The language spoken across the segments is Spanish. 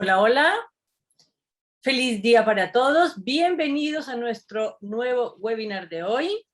Hola, hola. Feliz día para todos. Bienvenidos a nuestro nuevo webinar de hoy,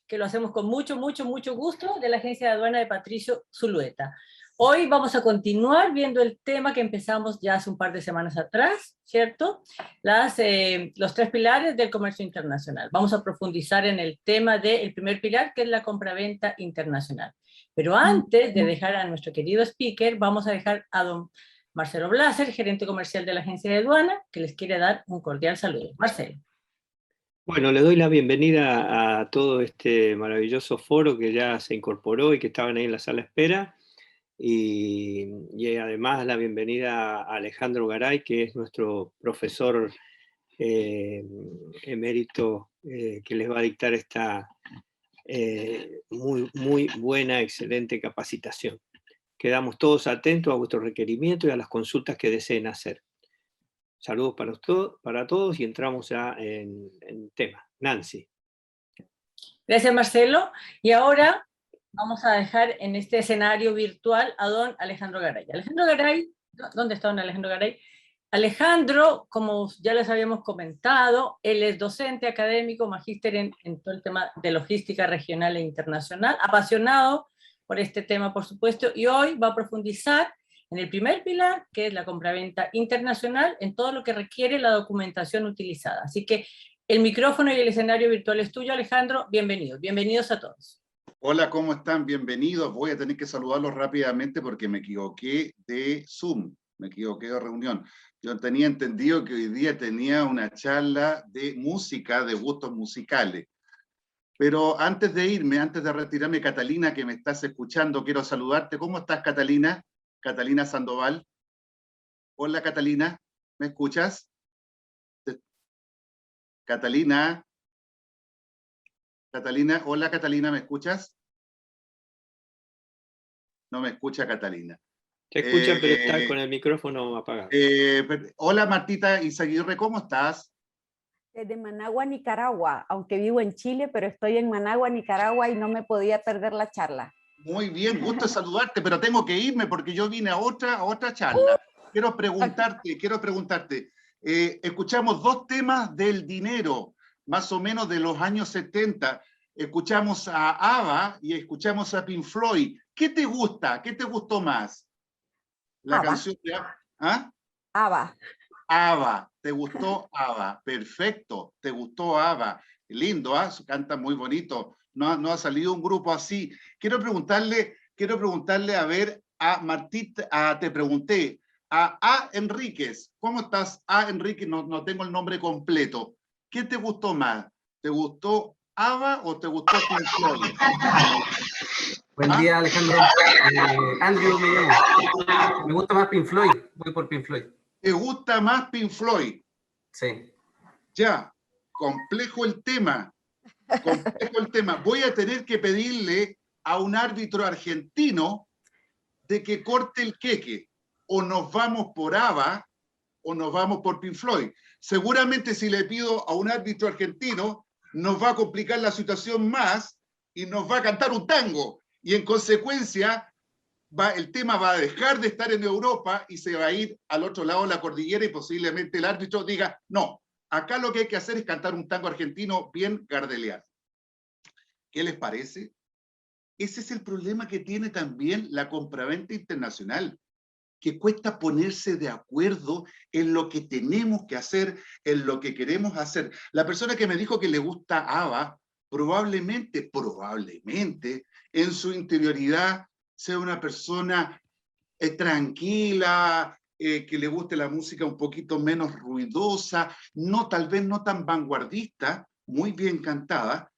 que lo hacemos con mucho gusto, de la Agencia de Aduana de Patricio Zulueta. Hoy vamos a continuar viendo el tema que empezamos ya hace un par de semanas atrás, ¿cierto? Los tres pilares del comercio internacional. Vamos a profundizar en el tema del primer pilar, que es la compraventa internacional. Pero antes de dejar a nuestro querido speaker, vamos a dejar a don Marcelo Blaser, gerente comercial de la Agencia de Aduana, que les quiere dar un cordial saludo. Marcelo. Bueno, le doy la bienvenida a todo este maravilloso foro que ya se incorporó y que estaban ahí en la sala de espera. Y además la bienvenida a Alejandro Garay, que es nuestro profesor emérito, que les va a dictar esta muy buena, excelente capacitación. Quedamos todos atentos a vuestros requerimientos y a las consultas que deseen hacer. Saludos para todos y entramos ya en tema. Nancy. Gracias, Marcelo. Y ahora vamos a dejar en este escenario virtual a don Alejandro Garay. Alejandro Garay, ¿dónde está don Alejandro Garay? Alejandro, como ya les habíamos comentado, él es docente académico, magíster en todo el tema de logística regional e internacional, apasionado por este tema, por supuesto, y hoy va a profundizar en el primer pilar, que es la compraventa internacional, en todo lo que requiere la documentación utilizada. Así que el micrófono y el escenario virtual es tuyo, Alejandro. Bienvenidos a todos. Hola, ¿cómo están? Bienvenidos. Voy a tener que saludarlos rápidamente porque me equivoqué de Zoom, me equivoqué de reunión. Yo tenía entendido que hoy día tenía una charla de música, de gustos musicales. Pero antes de irme, antes de retirarme, Catalina, que me estás escuchando, quiero saludarte. ¿Cómo estás, Catalina? Catalina Sandoval. Hola, Catalina, ¿me escuchas? Catalina. Catalina, hola, Catalina, ¿me escuchas? No me escucha Catalina. Te escucha, pero está con el micrófono apagado. Hola, Martita Izaguirre, ¿cómo estás? De Managua, Nicaragua, aunque vivo en Chile, pero estoy en Managua, Nicaragua y no me podía perder la charla. Muy bien, gusto saludarte, pero tengo que irme porque yo vine a otra charla. Quiero preguntarte, escuchamos dos temas del dinero, más o menos de los años 70. Escuchamos a ABBA y escuchamos a Pink Floyd. ¿Qué te gusta? ¿Qué te gustó más? La ABBA. canción de ABBA. ¿Ah? ABBA. ABBA, ¿te gustó ABBA? Perfecto, ¿te gustó ABBA? Lindo, ¿ah? Canta muy bonito. No ha salido un grupo así. Quiero preguntarle a ver, a Martita, te pregunté, a Enríquez. ¿Cómo estás, A Enríquez? No tengo el nombre completo. ¿Qué te gustó más? ¿Te gustó ABBA o te gustó Pink Floyd? Buen día, Alejandro. Andrew me llamo. Me gusta más Pink Floyd. Voy por Pink Floyd. ¿Te gusta más Pink Floyd? Sí. Ya, complejo el tema. Voy a tener que pedirle a un árbitro argentino de que corte el queque. O nos vamos por ABBA o nos vamos por Pink Floyd. Seguramente si le pido a un árbitro argentino, nos va a complicar la situación más y nos va a cantar un tango. Y en consecuencia, el tema va a dejar de estar en Europa y se va a ir al otro lado de la cordillera y posiblemente el árbitro diga, no, acá lo que hay que hacer es cantar un tango argentino bien gardeliano. ¿Qué les parece? Ese es el problema que tiene también la compraventa internacional, que cuesta ponerse de acuerdo en lo que tenemos que hacer, en lo que queremos hacer. La persona que me dijo que le gusta ABBA, probablemente, en su interioridad sea una persona tranquila, que le guste la música un poquito menos ruidosa, tal vez no tan vanguardista, muy bien cantada.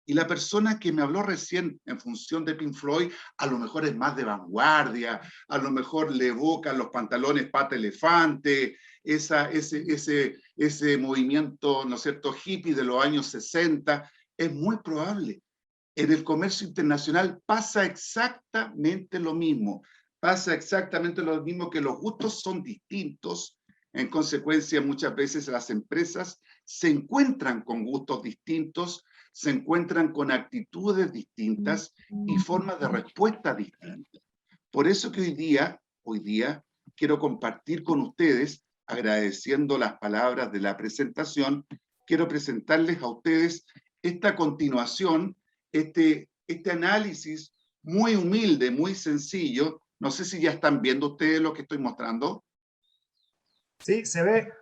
Y la persona que me habló recién en función de Pink Floyd, a lo mejor es más de vanguardia, a lo mejor le evocan los pantalones pata elefante, ese movimiento, ¿no es cierto?, hippie de los años 60. Es muy probable. En el comercio internacional pasa exactamente lo mismo. Que los gustos son distintos. En consecuencia, muchas veces las empresas se encuentran con gustos distintos, se encuentran con actitudes distintas y formas de respuesta distintas. Por eso que hoy día quiero compartir con ustedes, agradeciendo las palabras de la presentación, quiero presentarles a ustedes esta continuación, este análisis muy humilde, muy sencillo. No sé si ya están viendo ustedes lo que estoy mostrando. Sí, se ve.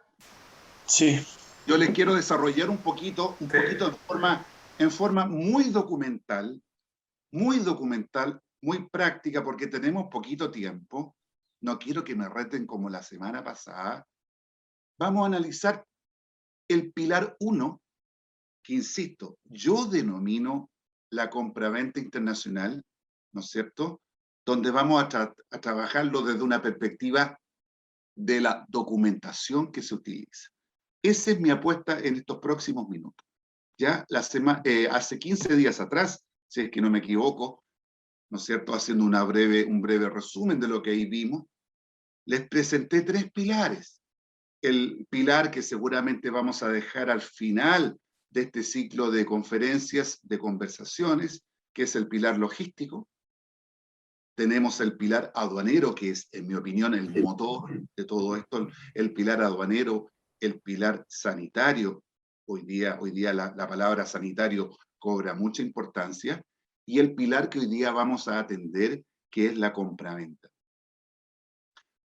Sí. Yo les quiero desarrollar un poquito en forma muy documental, muy práctica, porque tenemos poquito tiempo. No quiero que me reten como la semana pasada. Vamos a analizar el pilar 1, que insisto, yo denomino la compraventa internacional, ¿no es cierto? Donde vamos a trabajarlo desde una perspectiva de la documentación que se utiliza. Esa es mi apuesta en estos próximos minutos. Ya hace 15 días atrás, si es que no me equivoco, ¿no es cierto? Haciendo un breve resumen de lo que ahí vimos, les presenté 3 pilares. El pilar que seguramente vamos a dejar al final de este ciclo de conferencias, de conversaciones, que es el pilar logístico. Tenemos el pilar aduanero, que es, en mi opinión, el motor de todo esto, el pilar aduanero, el pilar sanitario. Hoy día la palabra sanitario cobra mucha importancia, y el pilar que hoy día vamos a atender, que es la compraventa.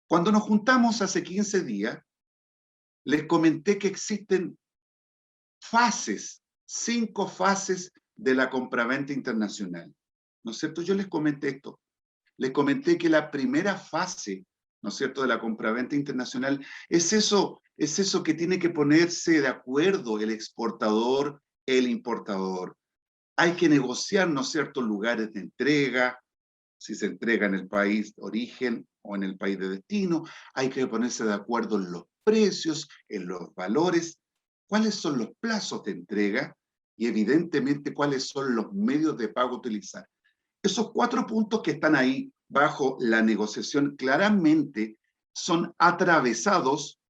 Cuando nos juntamos hace 15 días, les comenté que existen fases, 5 fases de la compraventa internacional. ¿No es cierto? Yo les comenté esto. Les comenté que la primera fase, ¿no es cierto?, de la compraventa internacional es eso que tiene que ponerse de acuerdo el exportador, el importador. Hay que negociar, ¿no es cierto?, lugares de entrega, si se entrega en el país de origen o en el país de destino. Hay que ponerse de acuerdo en los precios, en los valores, cuáles son los plazos de entrega y evidentemente cuáles son los medios de pago a utilizar. Esos 4 puntos que están ahí bajo la negociación claramente son atravesados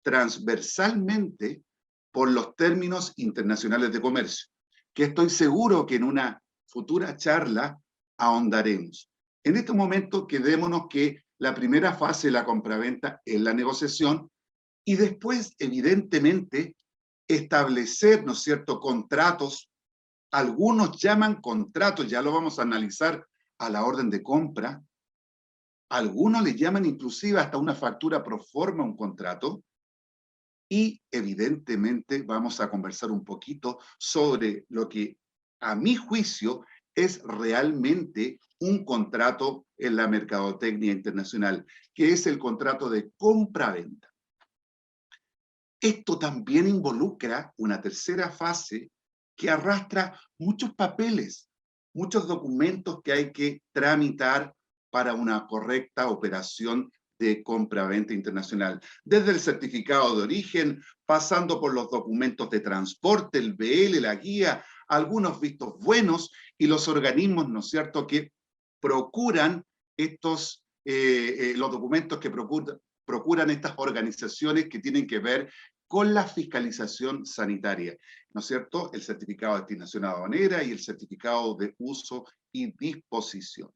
transversalmente por los términos internacionales de comercio, que estoy seguro que en una futura charla ahondaremos. En este momento quedémonos que la primera fase de la compraventa es la negociación, y después, evidentemente, establecer, ¿no es cierto?, contratos. Algunos llaman contratos, ya lo vamos a analizar, a la orden de compra. Algunos le llaman inclusive hasta una factura pro forma un contrato. Y evidentemente vamos a conversar un poquito sobre lo que, a mi juicio, es realmente un contrato en la mercadotecnia internacional, que es el contrato de compra-venta. Esto también involucra una tercera fase que arrastra muchos papeles, muchos documentos que hay que tramitar para una correcta operación de compra-venta internacional. Desde el certificado de origen, pasando por los documentos de transporte, el BL, la guía, algunos vistos buenos y los organismos, ¿no es cierto?, que procuran los documentos que procuran estas organizaciones que tienen que ver con la fiscalización sanitaria, ¿no es cierto? El certificado de destinación aduanera y el certificado de uso y disposición.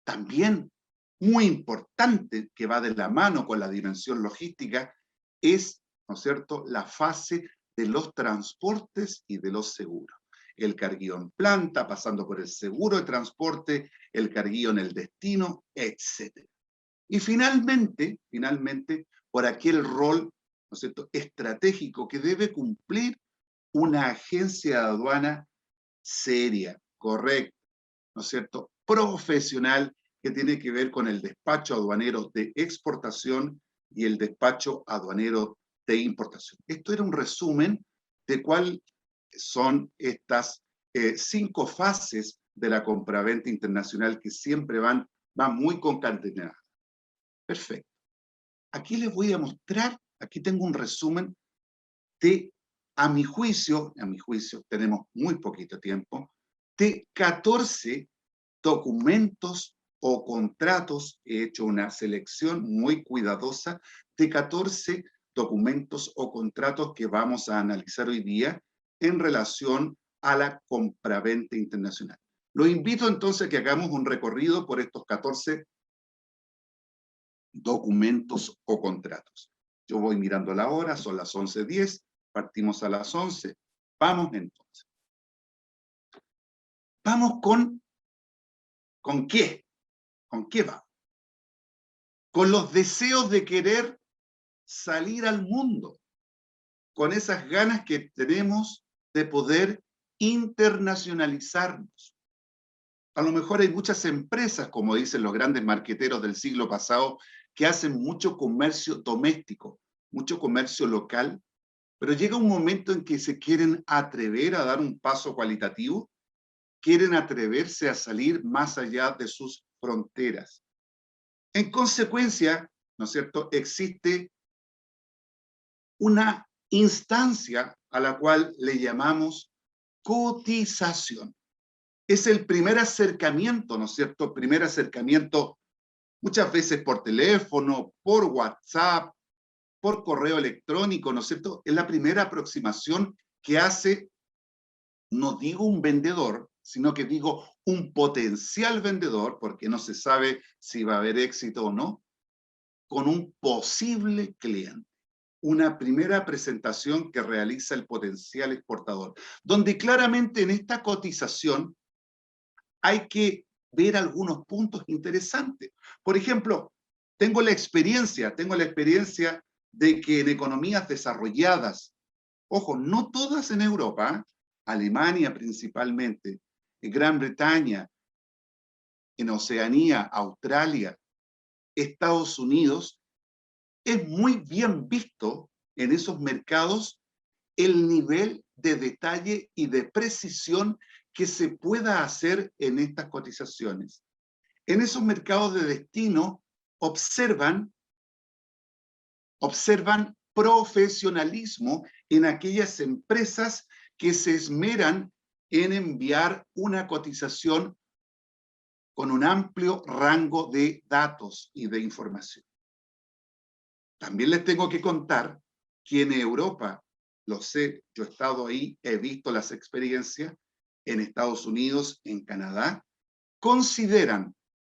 También, muy importante, que va de la mano con la dimensión logística, es, ¿no es cierto?, la fase de los transportes y de los seguros. El carguío en planta, pasando por el seguro de transporte, el carguío en el destino, etc. Y finalmente, por aquel rol, ¿no es cierto?, estratégico que debe cumplir una agencia de aduana seria, correcta, ¿no es cierto?, profesional, que tiene que ver con el despacho aduanero de exportación y el despacho aduanero de importación. Esto era un resumen de cuáles son estas 5 fases de la compraventa internacional que siempre van muy concatenadas. Perfecto. Aquí les voy a mostrar, aquí tengo un resumen de, a mi juicio, tenemos muy poquito tiempo, de 14 documentos o contratos. He hecho una selección muy cuidadosa de 14 documentos o contratos que vamos a analizar hoy día en relación a la compraventa internacional. Los invito entonces a que hagamos un recorrido por estos 14 documentos o contratos. Yo voy mirando la hora, son las 11:10, partimos a las 11. Vamos entonces. Vamos ¿con qué? ¿Con qué vamos? Con los deseos de querer salir al mundo, con esas ganas que tenemos de poder internacionalizarnos. A lo mejor hay muchas empresas, como dicen los grandes marqueteros del siglo pasado, que hacen mucho comercio doméstico, mucho comercio local, pero llega un momento en que se quieren atrever a dar un paso cualitativo, quieren atreverse a salir más allá de sus fronteras. En consecuencia, ¿no es cierto?, existe una instancia a la cual le llamamos cotización. Es el primer acercamiento, ¿no es cierto?, primer acercamiento muchas veces por teléfono, por WhatsApp, por correo electrónico, ¿no es cierto? Es la primera aproximación que hace, no digo un vendedor, sino que digo un potencial vendedor, porque no se sabe si va a haber éxito o no, con un posible cliente. Una primera presentación que realiza el potencial exportador, donde claramente en esta cotización hay que ver algunos puntos interesantes. Por ejemplo, tengo la experiencia de que en economías desarrolladas, ojo, no todas en Europa, Alemania principalmente, en Gran Bretaña, en Oceanía, Australia, Estados Unidos, es muy bien visto en esos mercados el nivel de detalle y de precisión que se pueda hacer en estas cotizaciones. En esos mercados de destino observan profesionalismo en aquellas empresas que se esmeran en enviar una cotización con un amplio rango de datos y de información. También les tengo que contar que en Europa, lo sé, yo he estado ahí, he visto las experiencias, en Estados Unidos, en Canadá, consideran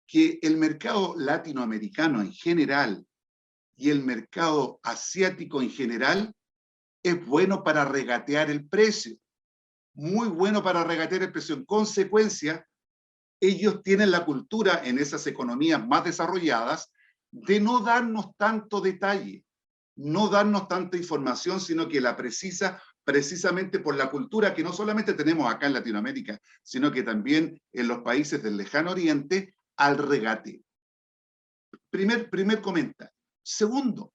que el mercado latinoamericano en general y el mercado asiático en general es bueno para regatear el precio, muy bueno para regatear el precio. En consecuencia, ellos tienen la cultura en esas economías más desarrolladas de no darnos tanto detalle, no darnos tanta información, sino que la precisa precisamente por la cultura que no solamente tenemos acá en Latinoamérica, sino que también en los países del lejano oriente, al regate. Primer comentario. Segundo,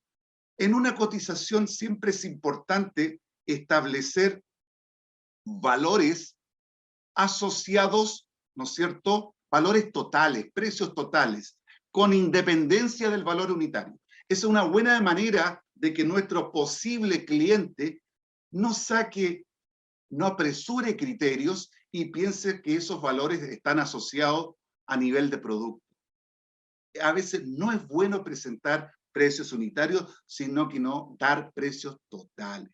en una cotización siempre es importante establecer valores asociados, ¿no es cierto?, valores totales, precios totales, con independencia del valor unitario. Es una buena manera de que nuestro posible cliente no apresure criterios y piense que esos valores están asociados a nivel de producto. A veces no es bueno presentar precios unitarios, sino que no dar precios totales.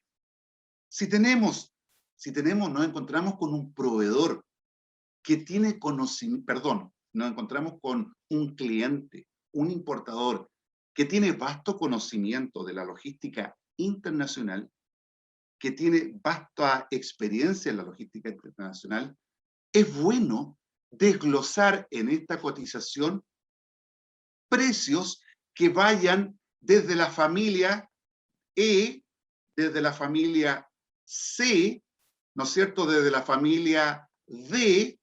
Si nos encontramos con un proveedor que tiene conocimiento, nos encontramos con un cliente, un importador, que tiene vasto conocimiento de la logística internacional, que tiene vasta experiencia en la logística internacional, es bueno desglosar en esta cotización precios que vayan desde la familia E, desde la familia C, ¿no es cierto?, desde la familia D,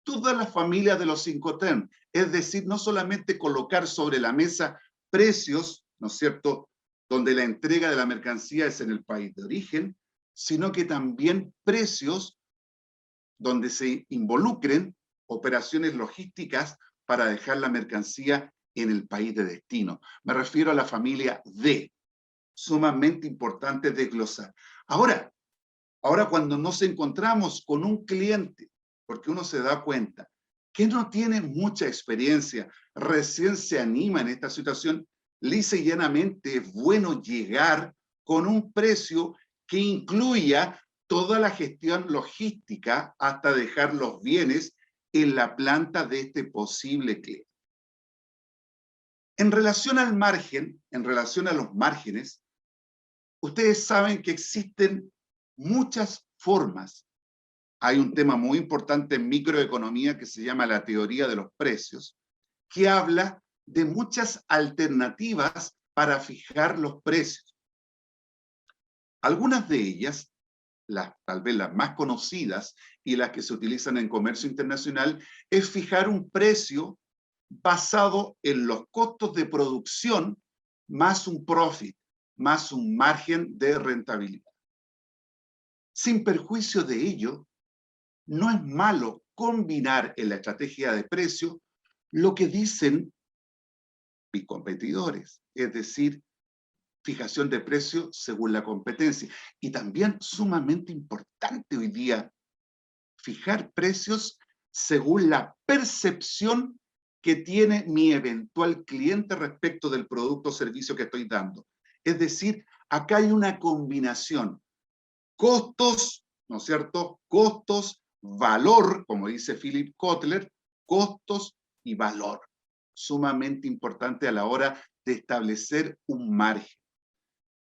todas las familias de los 5TEN. Es decir, no solamente colocar sobre la mesa precios, ¿no es cierto?, donde la entrega de la mercancía es en el país de origen, sino que también precios donde se involucren operaciones logísticas para dejar la mercancía en el país de destino. Me refiero a la familia D, sumamente importante desglosar. Ahora cuando nos encontramos con un cliente, porque uno se da cuenta que no tiene mucha experiencia, recién se anima en esta situación, lisa y llanamente es bueno llegar con un precio que incluya toda la gestión logística hasta dejar los bienes en la planta de este posible cliente. En relación al margen, en relación a los márgenes, ustedes saben que existen muchas formas. Hay un tema muy importante en microeconomía que se llama la teoría de los precios, que habla de muchas alternativas para fijar los precios. Algunas de ellas, tal vez las más conocidas y las que se utilizan en comercio internacional, es fijar un precio basado en los costos de producción más un profit, más un margen de rentabilidad. Sin perjuicio de ello, no es malo combinar en la estrategia de precio lo que dicen mis competidores, es decir, fijación de precios según la competencia. Y también sumamente importante hoy día, fijar precios según la percepción que tiene mi eventual cliente respecto del producto o servicio que estoy dando. Es decir, acá hay una combinación. Costos, ¿no es cierto? Costos, valor, como dice Philip Kotler, costos y valor. Sumamente importante a la hora de establecer un margen.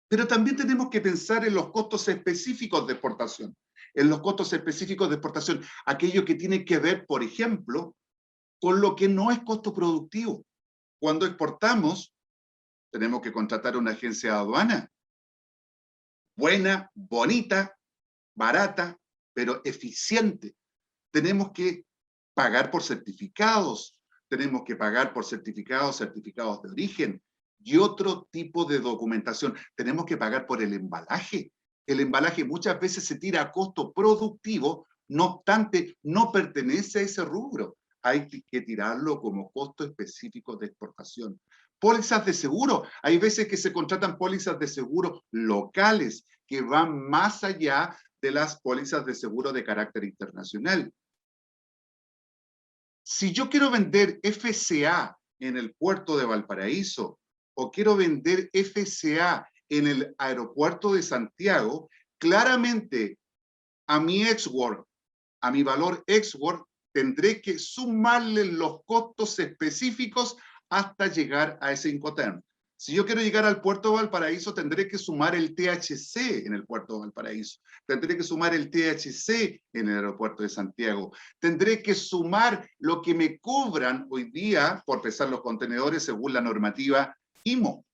Pero también tenemos que pensar en los costos específicos de exportación. En los costos específicos de exportación, aquello que tiene que ver, por ejemplo, con lo que no es costo productivo. Cuando exportamos, tenemos que contratar una agencia de aduana. Buena, bonita, barata, pero eficiente. Tenemos que pagar por certificados, tenemos que pagar por certificados de origen y otro tipo de documentación. Tenemos que pagar por el embalaje. El embalaje muchas veces se tira a costo productivo, no obstante, no pertenece a ese rubro. Hay que tirarlo como costo específico de exportación. Pólizas de seguro. Hay veces que se contratan pólizas de seguro locales que van más allá de las pólizas de seguro de carácter internacional. Si yo quiero vender FCA en el puerto de Valparaíso o quiero vender FCA en el aeropuerto de Santiago, claramente a mi export, a mi valor export, tendré que sumarle los costos específicos hasta llegar a ese Incoterm. Si yo quiero llegar al puerto de Valparaíso, tendré que sumar el THC en el puerto de Valparaíso. Tendré que sumar el THC en el aeropuerto de Santiago. Tendré que sumar lo que me cobran hoy día por pesar los contenedores según la normativa IMO,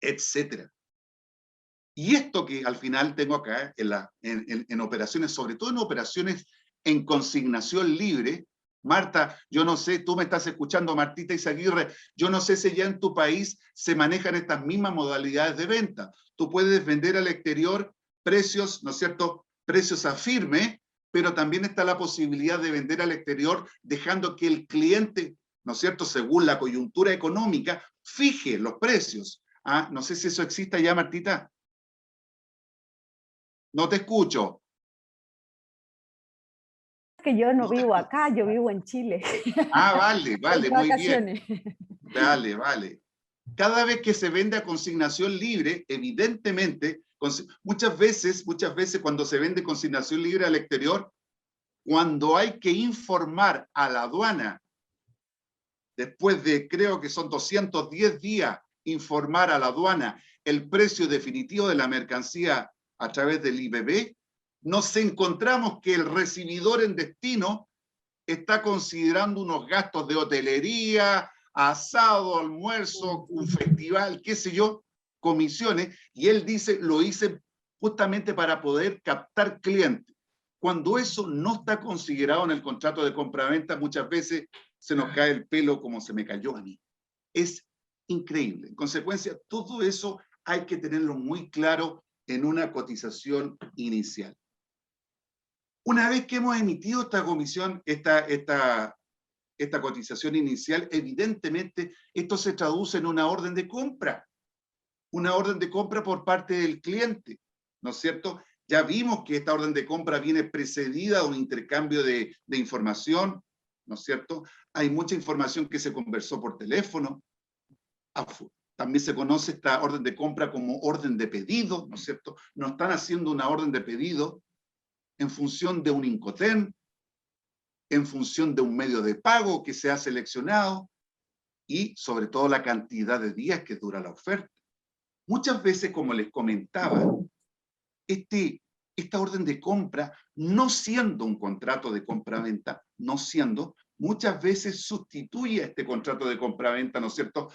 etcétera. Y esto que al final tengo acá en operaciones, sobre todo en operaciones en consignación libre. Marta, yo no sé, tú me estás escuchando, Martita Izaguirre, yo no sé si ya en tu país se manejan estas mismas modalidades de venta. Tú puedes vender al exterior precios, ¿no es cierto?, precios a firme, pero también está la posibilidad de vender al exterior dejando que el cliente, ¿no es cierto?, según la coyuntura económica, fije los precios. ¿Ah? No sé si eso existe ya, Martita. No te escucho. Que yo no vivo acá, yo vivo en Chile. Ah, vale, vale, muy bien. Vale. Vale. Cada vez que se vende a consignación libre, evidentemente, muchas veces cuando se vende consignación libre al exterior, cuando hay que informar a la aduana, después de, creo que son 210 días, informar a la aduana el precio definitivo de la mercancía a través del IBB, nos encontramos que el recibidor en destino está considerando unos gastos de hotelería, asado, almuerzo, un festival, qué sé yo, comisiones, y él dice, lo hice justamente para poder captar clientes. Cuando eso no está considerado en el contrato de compraventa, muchas veces se nos cae el pelo como se me cayó a mí. Es increíble. En consecuencia, todo eso hay que tenerlo muy claro en una cotización inicial. Una vez que hemos emitido esta comisión, esta cotización inicial, evidentemente esto se traduce en una orden de compra. Una orden de compra por parte del cliente, ¿no es cierto? Ya vimos que esta orden de compra viene precedida de un intercambio de información, ¿no es cierto? Hay mucha información que se conversó por teléfono. También se conoce esta orden de compra como orden de pedido, ¿no es cierto? No están haciendo una orden de pedido en función de un Incoterm, en función de un medio de pago que se ha seleccionado. y sobre todo la cantidad de días que dura la oferta. Muchas veces, como les comentaba, esta orden de compra, no siendo un contrato de compra-venta, muchas veces sustituye a este contrato de compra-venta, ¿no es cierto?,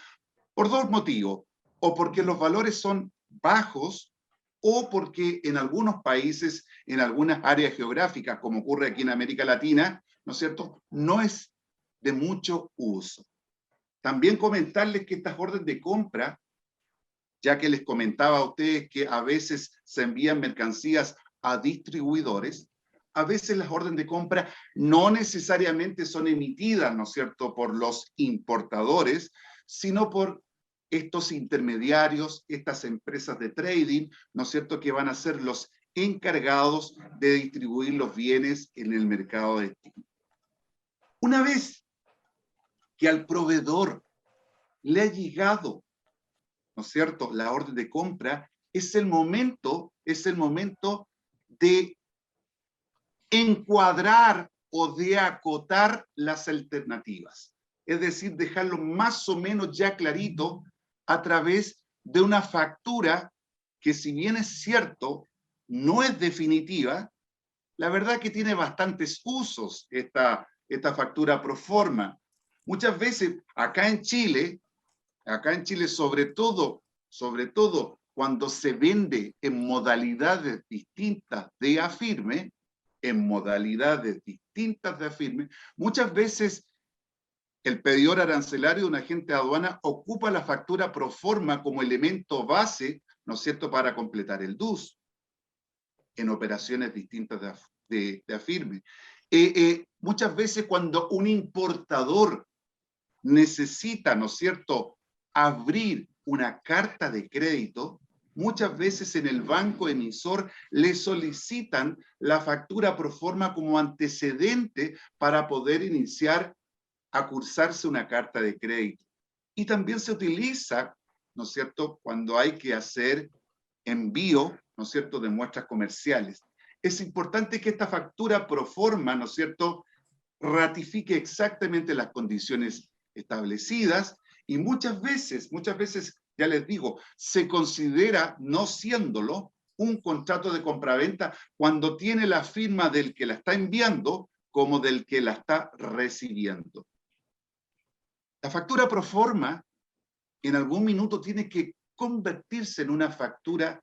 por dos motivos, o porque los valores son bajos, o porque en algunos países, en algunas áreas geográficas, como ocurre aquí en América Latina, ¿no es cierto?, no es de mucho uso. También comentarles que estas órdenes de compra, ya que les comentaba a ustedes que a veces se envían mercancías a distribuidores, a veces las órdenes de compra no necesariamente son emitidas, ¿no es cierto?, por los importadores, sino por estos intermediarios, estas empresas de trading, ¿no es cierto?, que van a ser los encargados de distribuir los bienes en el mercado de destino. Una vez que al proveedor le ha llegado, ¿no es cierto?, la orden de compra, es el momento de encuadrar o de acotar las alternativas. Es decir, dejarlo más o menos ya clarito a través de una factura que, si bien es cierto, no es definitiva, la verdad que tiene bastantes usos esta factura pro forma. Muchas veces acá en Chile, sobre todo cuando se vende en modalidades distintas de afirme, muchas veces el pedidor arancelario de un agente de aduana ocupa la factura pro forma como elemento base, ¿no es cierto?, para completar el DUS en operaciones distintas de afirme. Muchas veces cuando un importador necesita, ¿no es cierto?, abrir una carta de crédito, muchas veces en el banco emisor le solicitan la factura pro forma como antecedente para poder iniciar a cursarse una carta de crédito. Y también se utiliza, ¿no es cierto?, cuando hay que hacer envío, ¿no es cierto?, de muestras comerciales. Es importante que esta factura pro forma, ¿no es cierto?, ratifique exactamente las condiciones establecidas, y muchas veces, ya les digo, se considera, no siéndolo, un contrato de compraventa cuando tiene la firma del que la está enviando como del que la está recibiendo. La factura pro forma en algún minuto tiene que convertirse en una factura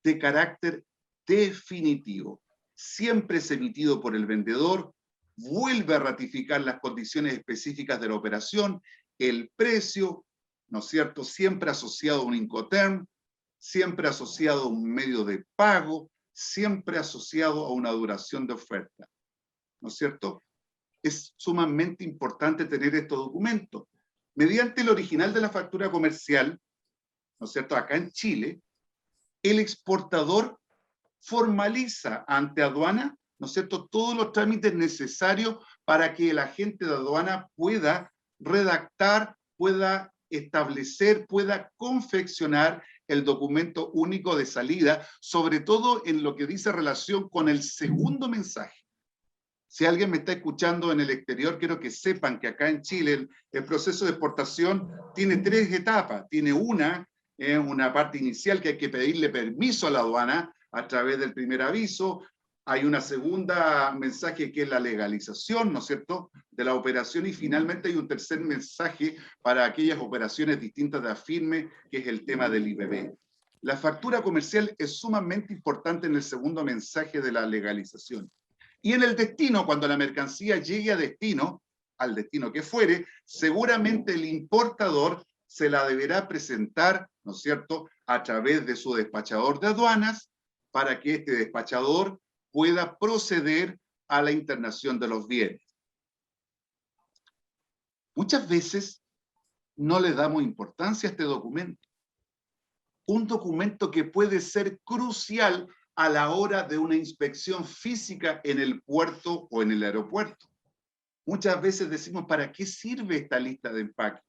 de carácter definitivo. Siempre es emitido por el vendedor, vuelve a ratificar las condiciones específicas de la operación, el precio, ¿no es cierto?, siempre asociado a un Incoterm, siempre asociado a un medio de pago, siempre asociado a una duración de oferta, ¿no es cierto? Es sumamente importante tener estos documentos. Mediante el original de la factura comercial, ¿no es cierto?, acá en Chile, el exportador formaliza ante aduana, ¿no es cierto?, todos los trámites necesarios para que el agente de aduana pueda redactar, pueda establecer, pueda confeccionar el documento único de salida, sobre todo en lo que dice relación con el segundo mensaje. Si alguien me está escuchando en el exterior, quiero que sepan que acá en Chile el proceso de exportación tiene 3 etapas. Tiene una parte inicial que hay que pedirle permiso a la aduana a través del primer aviso. Hay una segunda mensaje que es la legalización, ¿no es cierto?, de la operación, y finalmente hay un tercer mensaje para aquellas operaciones distintas de afirme, que es el tema del IBB. La factura comercial es sumamente importante en el segundo mensaje de la legalización. Y en el destino, cuando la mercancía llegue a destino, al destino que fuere, seguramente el importador se la deberá presentar, ¿no es cierto?, a través de su despachador de aduanas, para que este despachador pueda proceder a la internación de los bienes. Muchas veces no le damos importancia a este documento. Un documento que puede ser crucial a la hora de una inspección física en el puerto o en el aeropuerto. Muchas veces decimos, ¿para qué sirve esta lista de empaque?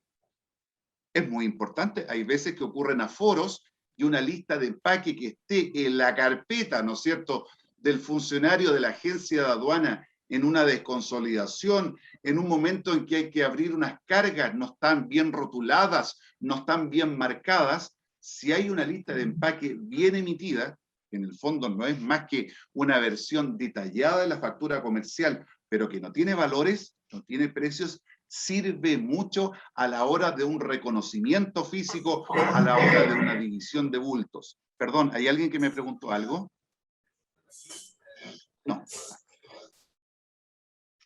Es muy importante. Hay veces que ocurren aforos y una lista de empaque que esté en la carpeta, ¿no es cierto?, del funcionario de la agencia de aduana en una desconsolidación, en un momento en que hay que abrir unas cargas, no están bien rotuladas, no están bien marcadas, si hay una lista de empaque bien emitida, en el fondo no es más que una versión detallada de la factura comercial, pero que no tiene valores, no tiene precios, sirve mucho a la hora de un reconocimiento físico, a la hora de una división de bultos. Perdón, ¿hay alguien que me preguntó algo? No.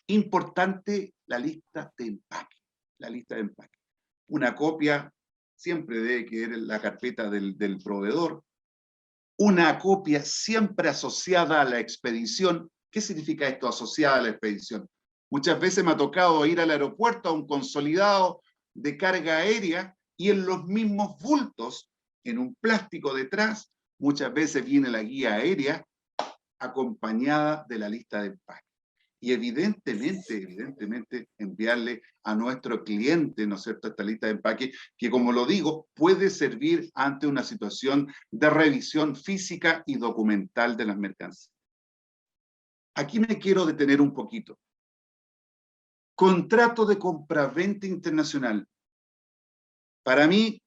Importante la lista de empaque. La lista de empaque. Una copia siempre debe quedar en la carpeta del proveedor. Una copia siempre asociada a la expedición. ¿Qué significa esto, asociada a la expedición? Muchas veces me ha tocado ir al aeropuerto a un consolidado de carga aérea y en los mismos bultos, en un plástico detrás, muchas veces viene la guía aérea acompañada de la lista de empaque. Y evidentemente enviarle a nuestro cliente, ¿no es cierto?, esta lista de empaque, que como lo digo, puede servir ante una situación de revisión física y documental de las mercancías. Aquí me quiero detener un poquito. Contrato de compraventa internacional. Para mí,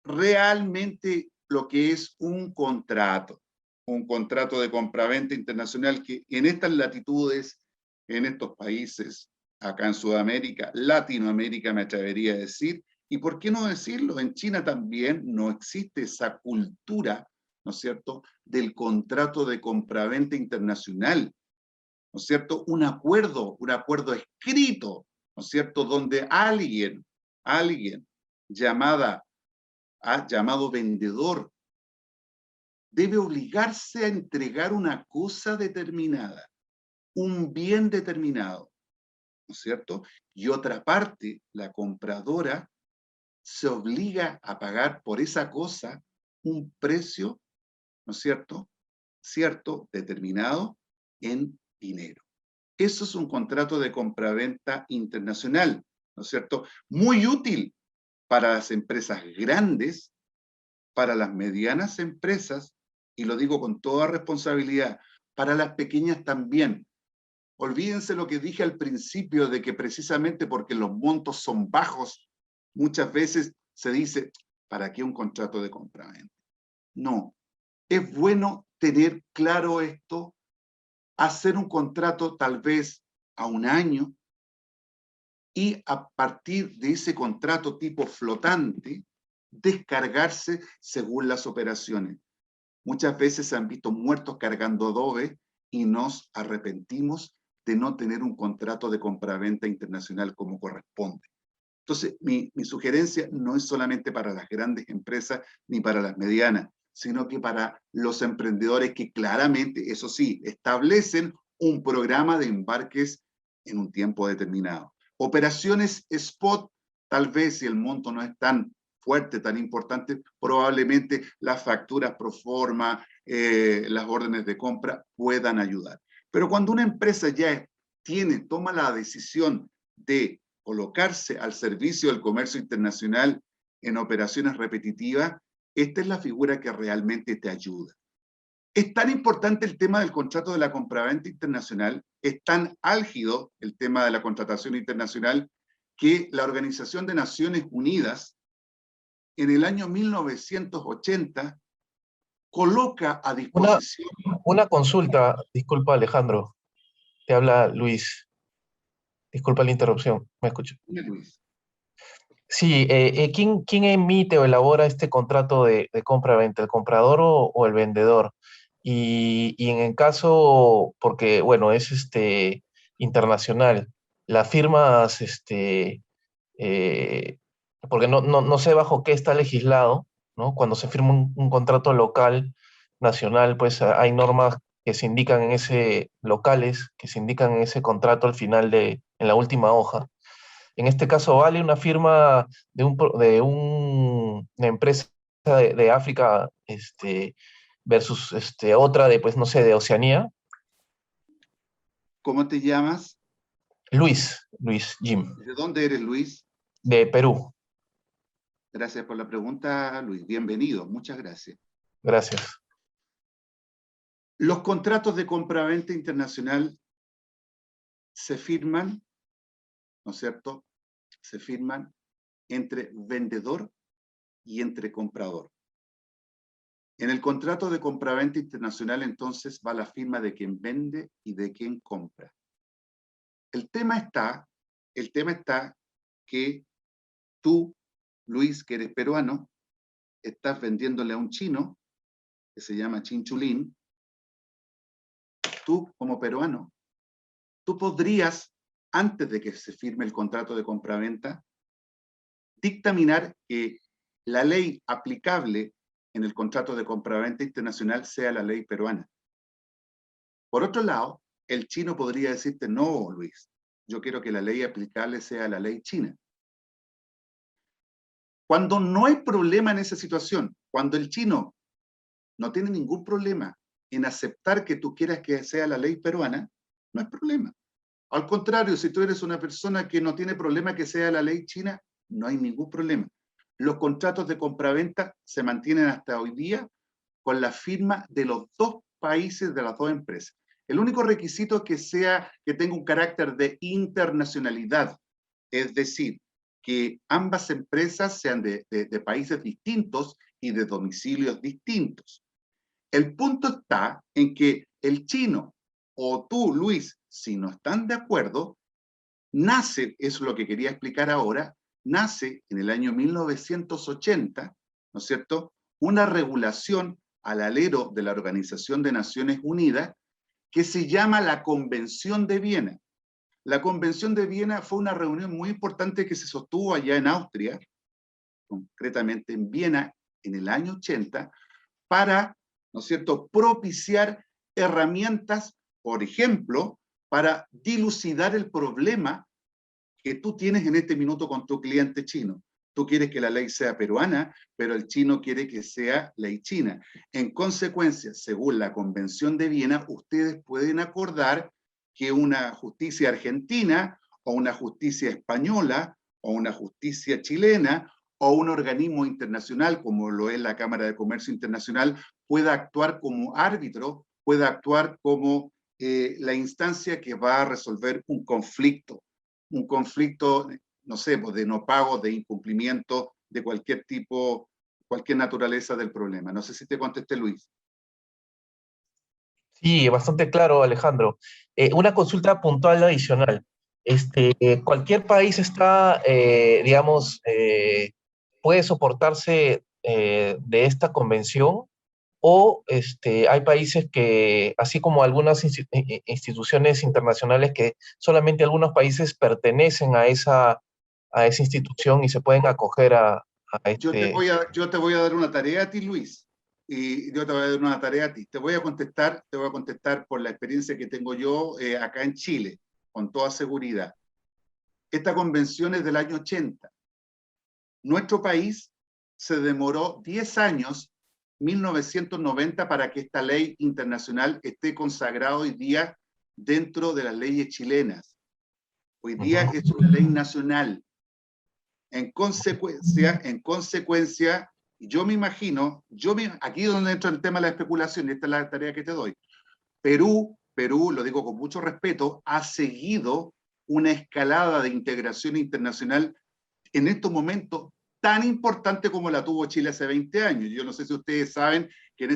realmente lo que es un contrato de compraventa internacional que en estas latitudes, en estos países, acá en Sudamérica, Latinoamérica me atrevería a decir, y por qué no decirlo, en China también no existe esa cultura, ¿no es cierto?, del contrato de compraventa internacional, ¿no es cierto?, un acuerdo escrito, ¿no es cierto?, donde alguien llamado vendedor debe obligarse a entregar una cosa determinada, un bien determinado, ¿no es cierto? Y otra parte, la compradora, se obliga a pagar por esa cosa un precio, ¿no es cierto?, determinado en dinero. Eso es un contrato de compraventa internacional, ¿no es cierto? Muy útil para las empresas grandes, para las medianas empresas, y lo digo con toda responsabilidad, para las pequeñas también. Olvídense lo que dije al principio de que precisamente porque los montos son bajos, muchas veces se dice, ¿para qué un contrato de compraventa? No, es bueno tener claro esto, hacer un contrato tal vez a un año y a partir de ese contrato tipo flotante, descargarse según las operaciones. Muchas veces se han visto muertos cargando adobe y nos arrepentimos de no tener un contrato de compraventa internacional como corresponde. Entonces, mi sugerencia no es solamente para las grandes empresas ni para las medianas, sino que para los emprendedores que claramente, eso sí, establecen un programa de embarques en un tiempo determinado. Operaciones spot, tal vez si el monto no es tan fuerte, tan importante, probablemente las facturas pro forma, las órdenes de compra puedan ayudar. Pero cuando una empresa ya toma la decisión de colocarse al servicio del comercio internacional en operaciones repetitivas, esta es la figura que realmente te ayuda. Es tan importante el tema del contrato de la compraventa internacional, es tan álgido el tema de la contratación internacional, que la Organización de Naciones Unidas, en el año 1980, coloca a disposición... Una consulta, disculpa Alejandro, te habla Luis. Disculpa la interrupción, ¿me escucho? Luis. Sí, ¿quién emite o elabora este contrato de compra-venta? ¿El comprador o el vendedor? Y en el caso, porque bueno, es internacional, las firmas, porque no sé bajo qué está legislado, ¿no? Cuando se firma un contrato local, nacional, pues hay normas que se indican locales, que se indican en ese contrato al final en la última hoja. En este caso, ¿vale una firma de una empresa de África versus otra de, pues no sé, de Oceanía? ¿Cómo te llamas? Luis Jim, ¿De dónde eres, Luis? de Perú. Gracias por la pregunta, Luis. Bienvenido, muchas gracias. Gracias. Los contratos de compraventa internacional se firman, ¿no es cierto? Se firman entre vendedor y entre comprador. En el contrato de compraventa internacional, entonces, va la firma de quien vende y de quien compra. El tema está que tú, Luis, que eres peruano, estás vendiéndole a un chino, que se llama Chinchulín. Tú, como peruano, tú podrías, antes de que se firme el contrato de compraventa, dictaminar que la ley aplicable en el contrato de compraventa internacional sea la ley peruana. Por otro lado, el chino podría decirte, no, Luis, yo quiero que la ley aplicable sea la ley china. Cuando no hay problema en esa situación, cuando el chino no tiene ningún problema en aceptar que tú quieras que sea la ley peruana, no hay problema. Al contrario, si tú eres una persona que no tiene problema que sea la ley china, no hay ningún problema. Los contratos de compraventa se mantienen hasta hoy día con la firma de los dos países, de las dos empresas. El único requisito es que tenga un carácter de internacionalidad, es decir, que ambas empresas sean de países distintos y de domicilios distintos. El punto está en que el chino o tú, Luis, si no están de acuerdo, nace, eso es lo que quería explicar ahora, nace en el año 1980, ¿no es cierto?, una regulación al alero de la Organización de Naciones Unidas que se llama la Convención de Viena. La Convención de Viena fue una reunión muy importante que se sostuvo allá en Austria, concretamente en Viena, en el año 80, para, ¿no es cierto?, propiciar herramientas, por ejemplo, para dilucidar el problema que tú tienes en este minuto con tu cliente chino. Tú quieres que la ley sea peruana, pero el chino quiere que sea ley china. En consecuencia, según la Convención de Viena, ustedes pueden acordar que una justicia argentina, o una justicia española, o una justicia chilena, o un organismo internacional, como lo es la Cámara de Comercio Internacional, pueda actuar como árbitro, pueda actuar como la instancia que va a resolver un conflicto, no sé, de no pago, de incumplimiento, de cualquier tipo, cualquier naturaleza del problema. No sé si te contesté, Luis. Sí, bastante claro, Alejandro. Una consulta puntual adicional. ¿Cualquier país está, digamos, puede soportarse de esta convención? ¿O hay países que, así como algunas instituciones internacionales, que solamente algunos países pertenecen a esa institución y se pueden acoger a Yo te voy a dar una tarea a ti, Luis. Y yo te voy a dar una tarea a ti. Te voy a contestar por la experiencia que tengo yo acá en Chile, con toda seguridad. Esta convención es del año 80. Nuestro país se demoró 10 años, 1990, para que esta ley internacional esté consagrada hoy día dentro de las leyes chilenas. Hoy día es una ley nacional. En consecuencia, yo me imagino, aquí es donde entra el tema de la especulación, y esta es la tarea que te doy. Perú, lo digo con mucho respeto, ha seguido una escalada de integración internacional en estos momentos tan importante como la tuvo Chile hace 20 años. Yo no sé si ustedes saben que en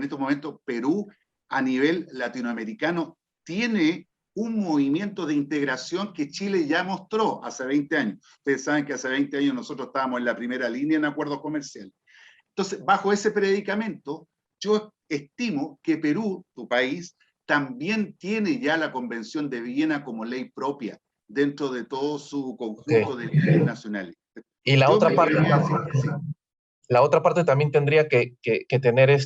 estos momentos, Perú a nivel latinoamericano tiene un movimiento de integración que Chile ya mostró hace 20 años. Ustedes saben que hace 20 años nosotros estábamos en la primera línea en acuerdos comerciales. Entonces, bajo ese predicamento, yo estimo que Perú, tu país, también tiene ya la Convención de Viena como ley propia dentro de todo su conjunto de leyes nacionales. Y la otra parte, sí. La otra parte también tendría que tener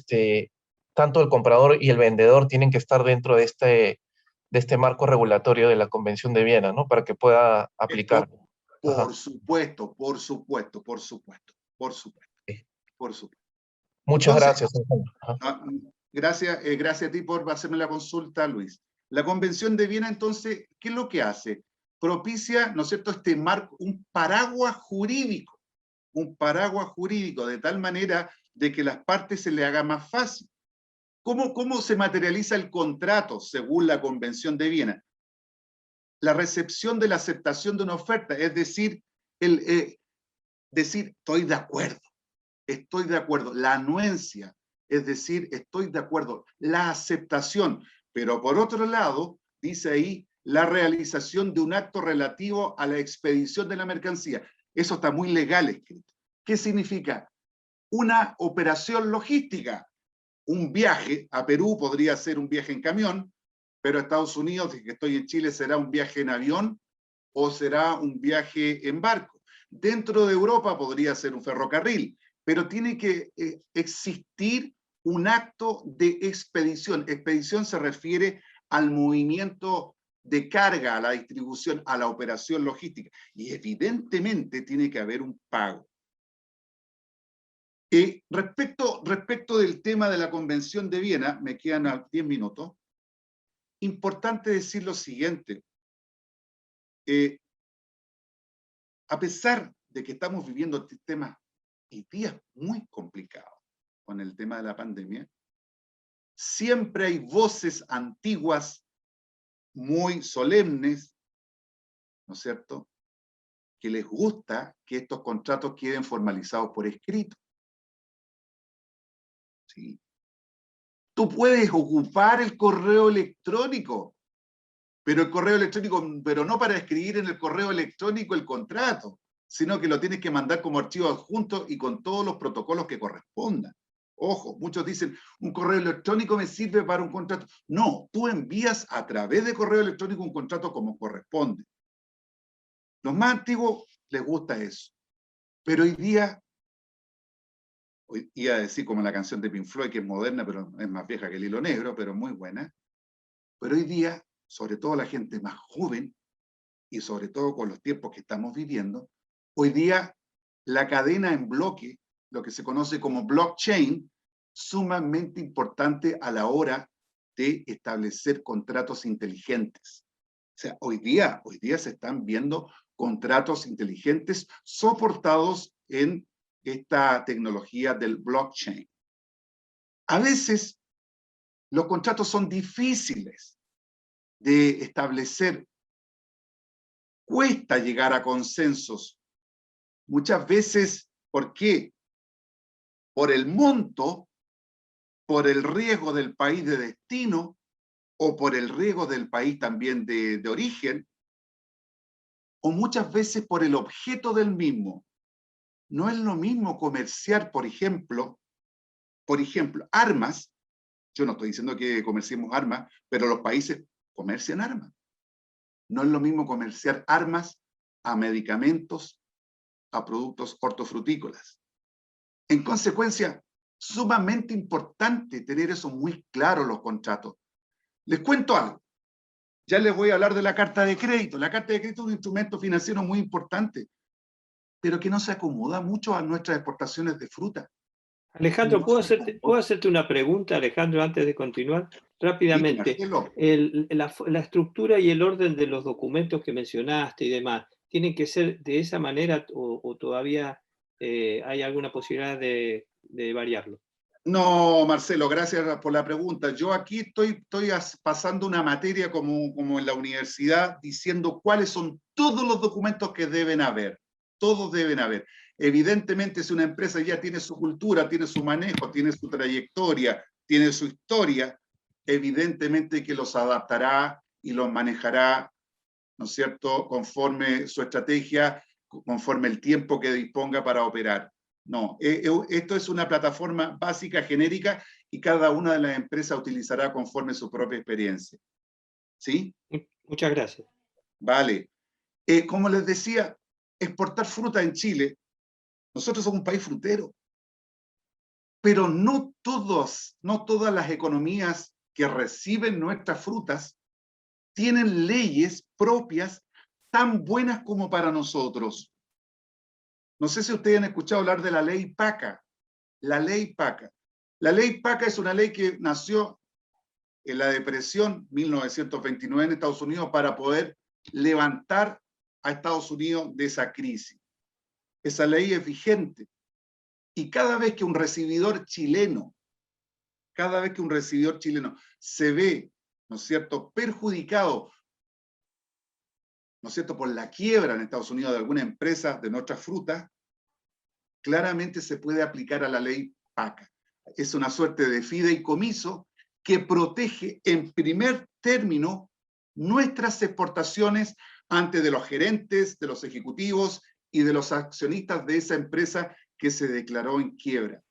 tanto el comprador y el vendedor tienen que estar dentro de este marco regulatorio de la Convención de Viena, ¿no? Para que pueda aplicar. Por supuesto. Muchas gracias. Gracias a ti por hacerme la consulta, Luis. La Convención de Viena, entonces, ¿qué es lo que hace? Propicia, ¿no es cierto?, este marco, un paraguas jurídico, de tal manera de que las partes se le haga más fácil. ¿Cómo se materializa el contrato según la Convención de Viena? la recepción de la aceptación de una oferta, es decir, decir estoy de acuerdo, la anuencia, es decir, estoy de acuerdo, la aceptación, pero por otro lado, dice ahí, la realización de un acto relativo a la expedición de la mercancía. Eso está muy legal escrito. ¿Qué significa? Una operación logística. Un viaje a Perú podría ser un viaje en camión, pero a Estados Unidos, si estoy en Chile, será un viaje en avión o será un viaje en barco. Dentro de Europa podría ser un ferrocarril, pero tiene que existir un acto de expedición. Expedición se refiere al movimiento de carga, a la distribución, a la operación logística. Y evidentemente tiene que haber un pago. Respecto del tema de la Convención de Viena, me quedan 10 minutos, importante decir lo siguiente. A pesar de que estamos viviendo temas y días muy complicados con el tema de la pandemia, siempre hay voces antiguas, muy solemnes, ¿no es cierto?, que les gusta que estos contratos queden formalizados por escrito. ¿Sí? Tú puedes ocupar el correo electrónico, pero no para escribir en el correo electrónico el contrato, sino que lo tienes que mandar como archivo adjunto y con todos los protocolos que correspondan. Ojo, muchos dicen, un correo electrónico me sirve para un contrato. No, tú envías a través de correo electrónico un contrato como corresponde. Los más antiguos les gusta eso. Pero hoy día, iba a decir como la canción de Pink Floyd, que es moderna, pero es más vieja que el hilo negro, pero muy buena. Pero hoy día, sobre todo la gente más joven, y sobre todo con los tiempos que estamos viviendo, hoy día la cadena en bloque, lo que se conoce como blockchain, sumamente importante a la hora de establecer contratos inteligentes. O sea, hoy día se están viendo contratos inteligentes soportados en esta tecnología del blockchain. A veces los contratos son difíciles de establecer. Cuesta llegar a consensos. Muchas veces, ¿por qué? Por el monto, por el riesgo del país de destino, o por el riesgo del país también de origen, o muchas veces por el objeto del mismo. No es lo mismo comerciar, por ejemplo, armas. Yo no estoy diciendo que comerciemos armas, pero los países comercian armas. No es lo mismo comerciar armas a medicamentos, a productos hortofrutícolas. En consecuencia, sumamente importante tener eso muy claro los contratos. Les cuento algo. Ya les voy a hablar de la carta de crédito. La carta de crédito es un instrumento financiero muy importante, pero que no se acomoda mucho a nuestras exportaciones de fruta. Alejandro, ¿puedo hacerte una pregunta, Alejandro, antes de continuar? Rápidamente. La estructura y el orden de los documentos que mencionaste y demás, ¿tienen que ser de esa manera o todavía hay alguna posibilidad de variarlo? No, Marcelo, gracias por la pregunta. Yo aquí estoy pasando una materia como en la universidad, diciendo cuáles son todos los documentos que deben haber. Todos deben haber. Evidentemente, si una empresa ya tiene su cultura, tiene su manejo, tiene su trayectoria, tiene su historia, evidentemente que los adaptará y los manejará, ¿no es cierto?, conforme su estrategia, conforme el tiempo que disponga para operar. No, esto es una plataforma básica, genérica, y cada una de las empresas utilizará conforme su propia experiencia. ¿Sí? Muchas gracias. Vale. Como les decía, exportar fruta en Chile, nosotros somos un país frutero, pero no todas las economías que reciben nuestras frutas tienen leyes propias tan buenas como para nosotros. No sé si ustedes han escuchado hablar de la ley PACA. La ley PACA. La ley PACA es una ley que nació en la depresión 1929 en Estados Unidos para poder levantar a Estados Unidos de esa crisis. Esa ley es vigente. Y cada vez que un recibidor chileno se ve, ¿no es cierto?, perjudicado ¿no es cierto?, por la quiebra en Estados Unidos de alguna empresa de nuestras frutas, claramente se puede aplicar a la ley PACA. Es una suerte de fideicomiso que protege en primer término nuestras exportaciones ante de los gerentes, de los ejecutivos y de los accionistas de esa empresa que se declaró en quiebra.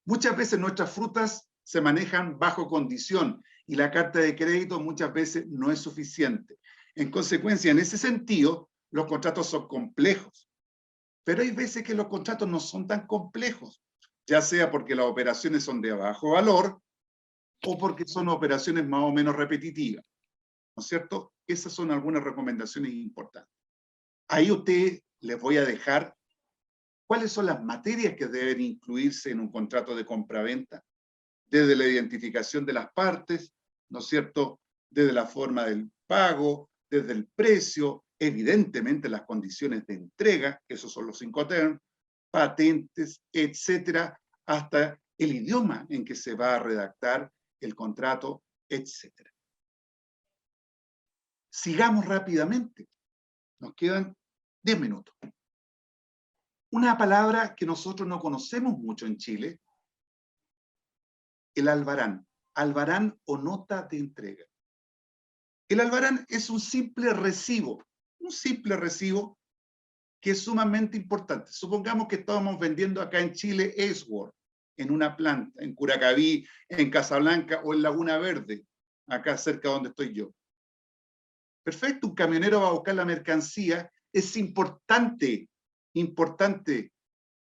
Muchas veces nuestras frutas se manejan bajo condición y la carta de crédito muchas veces no es suficiente. En consecuencia, en ese sentido, los contratos son complejos. Pero hay veces que los contratos no son tan complejos, ya sea porque las operaciones son de bajo valor o porque son operaciones más o menos repetitivas. ¿No es cierto? Esas son algunas recomendaciones importantes. Ahí usted les voy a dejar cuáles son las materias que deben incluirse en un contrato de compraventa, desde la identificación de las partes, ¿no es cierto?, desde la forma del pago, desde el precio, evidentemente las condiciones de entrega, esos son los 5 terms, patentes, etcétera, hasta el idioma en que se va a redactar el contrato, etcétera. Sigamos rápidamente. Nos quedan 10 minutos. Una palabra que nosotros no conocemos mucho en Chile, el albarán. Albarán o nota de entrega. El albarán es un simple recibo que es sumamente importante. Supongamos que estábamos vendiendo acá en Chile Ainsworth, en una planta, en Curacaví, en Casablanca o en Laguna Verde, acá cerca donde estoy yo. Perfecto, un camionero va a buscar la mercancía. Es importante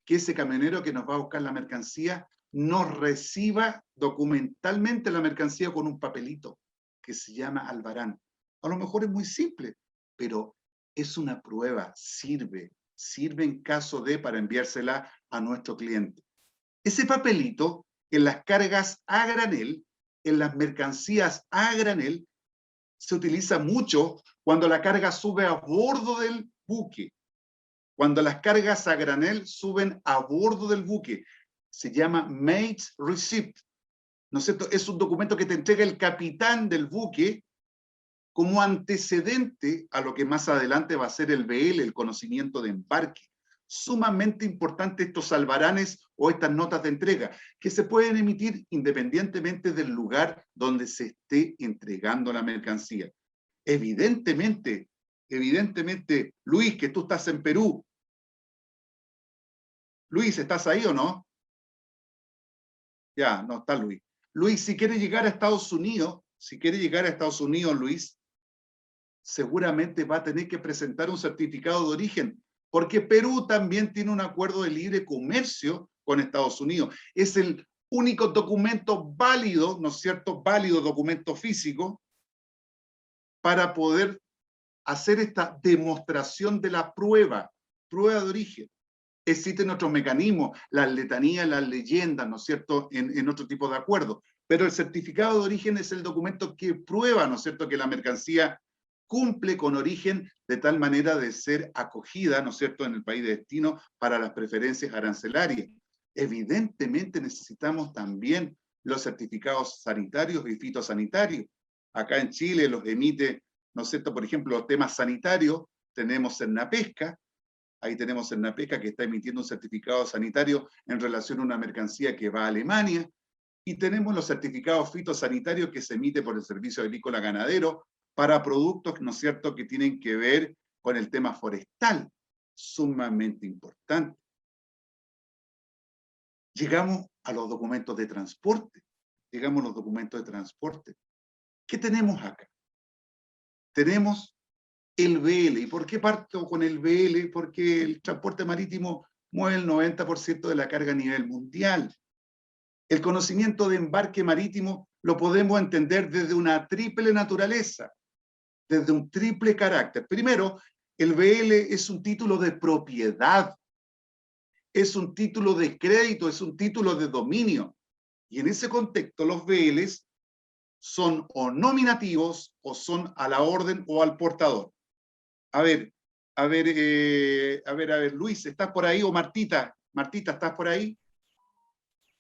que ese camionero que nos va a buscar la mercancía nos reciba documentalmente la mercancía con un papelito que se llama albarán. A lo mejor es muy simple, pero es una prueba, sirve en caso de para enviársela a nuestro cliente. Ese papelito en las cargas a granel, en las mercancías a granel, se utiliza mucho cuando la carga sube a bordo del buque. Cuando las cargas a granel suben a bordo del buque, se llama Mate's Receipt, ¿no es cierto? Es un documento que te entrega el capitán del buque como antecedente a lo que más adelante va a ser el BL, el conocimiento de embarque. Sumamente importante estos albaranes o estas notas de entrega, que se pueden emitir independientemente del lugar donde se esté entregando la mercancía. Evidentemente, Luis, que tú estás en Perú. Luis, ¿estás ahí o no? Ya, no está Luis. Luis, si quiere llegar a Estados Unidos, Luis, seguramente va a tener que presentar un certificado de origen, porque Perú también tiene un acuerdo de libre comercio con Estados Unidos. Es el único documento válido, ¿no es cierto?, válido documento físico, para poder hacer esta demostración de la prueba de origen. Existen otros mecanismos, las letanías, las leyendas, ¿no es cierto?, en otro tipo de acuerdos. Pero el certificado de origen es el documento que prueba, ¿no es cierto?, que la mercancía cumple con origen de tal manera de ser acogida, ¿no es cierto?, en el país de destino para las preferencias arancelarias. Evidentemente necesitamos también los certificados sanitarios y fitosanitarios. Acá en Chile los emite, ¿no es cierto?, por ejemplo, los temas sanitarios, tenemos Cernapesca. Ahí tenemos Cernapesca que está emitiendo un certificado sanitario en relación a una mercancía que va a Alemania. Y tenemos los certificados fitosanitarios que se emite por el Servicio Agrícola Ganadero para productos, ¿no es cierto?, que tienen que ver con el tema forestal, sumamente importante. Llegamos a los documentos de transporte. ¿Qué tenemos acá? Tenemos el BL. ¿Y por qué parto con el BL? Porque el transporte marítimo mueve el 90% de la carga a nivel mundial. El conocimiento de embarque marítimo lo podemos entender desde una triple naturaleza, desde un triple carácter. Primero, el BL es un título de propiedad, es un título de crédito, es un título de dominio. Y en ese contexto los BLs son o nominativos o son a la orden o al portador. A ver, Luis, ¿estás por ahí? O Martita, ¿estás por ahí?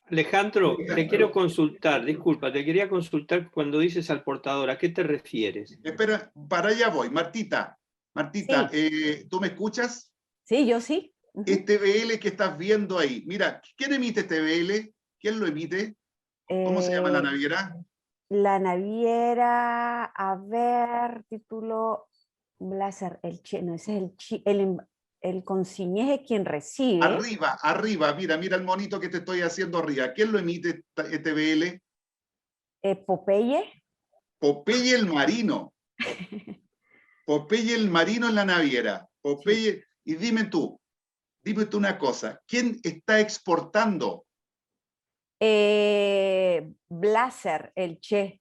Alejandro, te quiero consultar, disculpa, te quería consultar cuando dices al portador, ¿a qué te refieres? Espera, para allá voy. Martita, Martita, Sí. ¿tú me escuchas? Sí, yo sí. Ujú. Este BL que estás viendo ahí, mira, ¿quién emite este BL? ¿Quién lo emite? ¿Cómo se llama la Eh, naviera? la naviera, a ver, título, Blaser, no, ese es el consiñeje es quien recibe. Arriba, arriba, mira, mira el monito que te estoy haciendo arriba. ¿Quién lo emite este BL? Popeye. Popeye el Marino. Popeye el Marino en la naviera. Popeye, y dime tú una cosa, ¿quién está exportando? Blaser, el Che.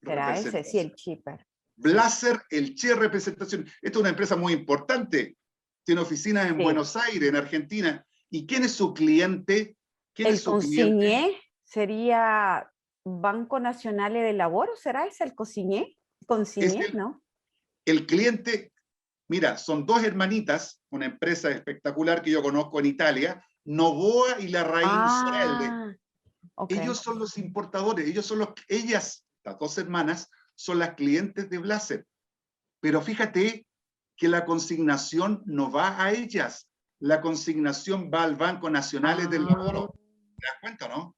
¿Será ese? Sí, Representación. el Chipper. Blaser, el Che Representación. Esta es una empresa muy importante. Tiene oficinas en Sí. Buenos Aires, en Argentina. ¿Y quién es su cliente? ¿Quién El es su cliente? consiñé sería Banco Nacional de Labor, ¿será ese el consiñé? Es Consiñé, ¿no? el cliente. Mira, son dos hermanitas, una empresa espectacular que yo conozco en Italia, Novoa y la Raín Sorelle. Ah, ok. Ellos son los importadores, ellas, las dos hermanas, son las clientes de Blaser. Pero fíjate que la consignación no va a ellas, la consignación va al Banco Nacional del Laboro. ¿Te das cuenta, no?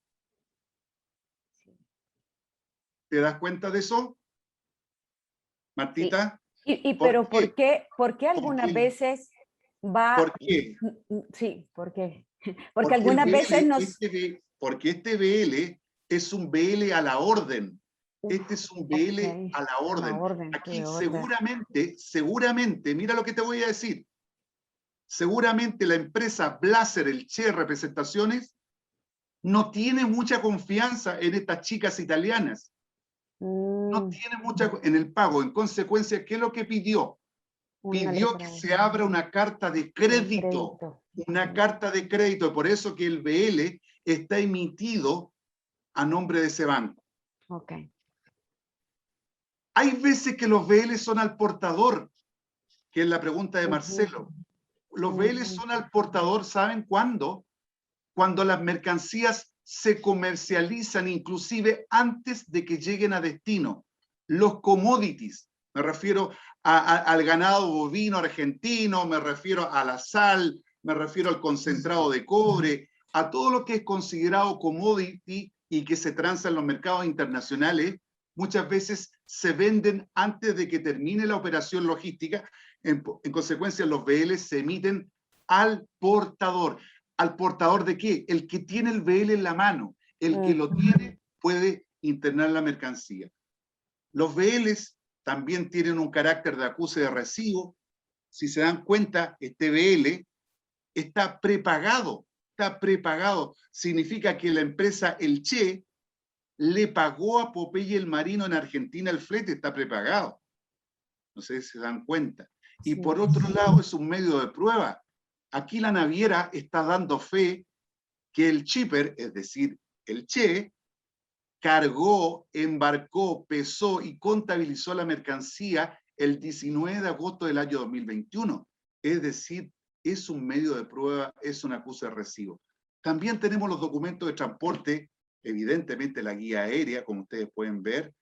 ¿Te das cuenta de eso, Martita? Pero ¿Por ¿por qué algunas qué? veces va? ¿Por qué? Sí, ¿por qué? Porque Porque el algunas veces BL, nos... porque este BL es un BL a la orden. Uf, Este es un ok, BL a la a la orden. orden, to Aquí the order. seguramente, mira lo que te voy a decir. Seguramente la empresa Blaser, el Che Representaciones, no tiene mucha confianza en estas chicas italianas. No tiene mucha en el pago. En consecuencia, ¿qué es lo que pidió? Pidió que se abra una carta de crédito. Una carta de crédito. Por eso que el BL está emitido a nombre de ese banco. Ok. Hay veces que los BL son al portador, que es la pregunta de Marcelo. Los BL son al portador, ¿saben cuándo? Cuando las mercancías se comercializan inclusive antes de que lleguen a destino. Los commodities, me refiero al ganado bovino argentino, me refiero a la sal, me refiero al concentrado de cobre, a todo lo que es considerado commodity y que se transa en los mercados internacionales, muchas veces se venden antes de que termine la operación logística. En consecuencia, los BL se emiten al portador. ¿Al portador de qué? El que tiene el BL en la mano. El que lo tiene puede internar la mercancía. Los BLs también tienen un carácter de acuse de recibo. Si se dan cuenta, este BL está prepagado. Está prepagado. Significa que la empresa El Che le pagó a Popeye el Marino en Argentina el flete, está prepagado. No sé si se dan cuenta. Y por otro lado, es un medio de prueba. Aquí la naviera está dando fe que el shipper, es decir, el Che, cargó, embarcó, pesó y contabilizó la mercancía el 19 de agosto del año 2021. Es decir, es un medio de prueba, es una acusa de recibo. También tenemos los documentos de transporte, evidentemente la guía aérea, como ustedes pueden ver.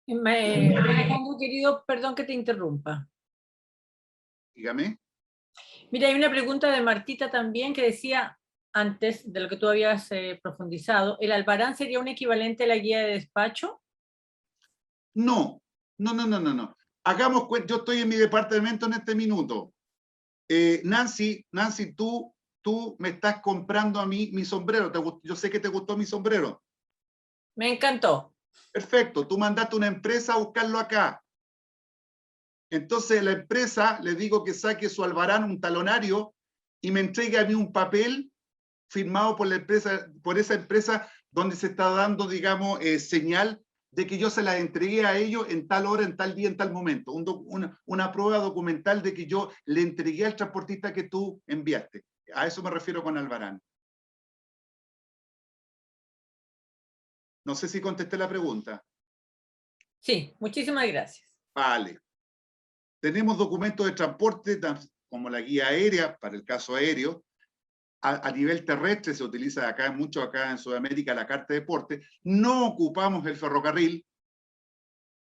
Alejandro, querido, perdón que te interrumpa. Dígame. Mira, hay una pregunta de Martita también que decía, antes de lo que tú habías profundizado, ¿el Albarán sería un equivalente a la guía de despacho? No. Hagamos cuenta, yo estoy en mi departamento en este minuto. Nancy, tú me estás comprando a mí mi sombrero. Yo sé que te gustó mi sombrero. Me encantó. Perfecto, tú mandaste a una empresa a buscarlo acá. Entonces la empresa le digo que saque su albarán, un talonario, y me entregue a mí un papel firmado por la empresa, por esa empresa donde se está dando, digamos, señal de que yo se la entregué a ellos en tal hora, en tal día, en tal momento. Una prueba documental de que yo le entregué al transportista que tú enviaste. A eso me refiero con albarán. No sé si contesté la pregunta. Sí, muchísimas gracias. Vale. Tenemos documentos de transporte, como la guía aérea, para el caso aéreo. A nivel terrestre se utiliza mucho acá en Sudamérica la carta de porte. No ocupamos el ferrocarril.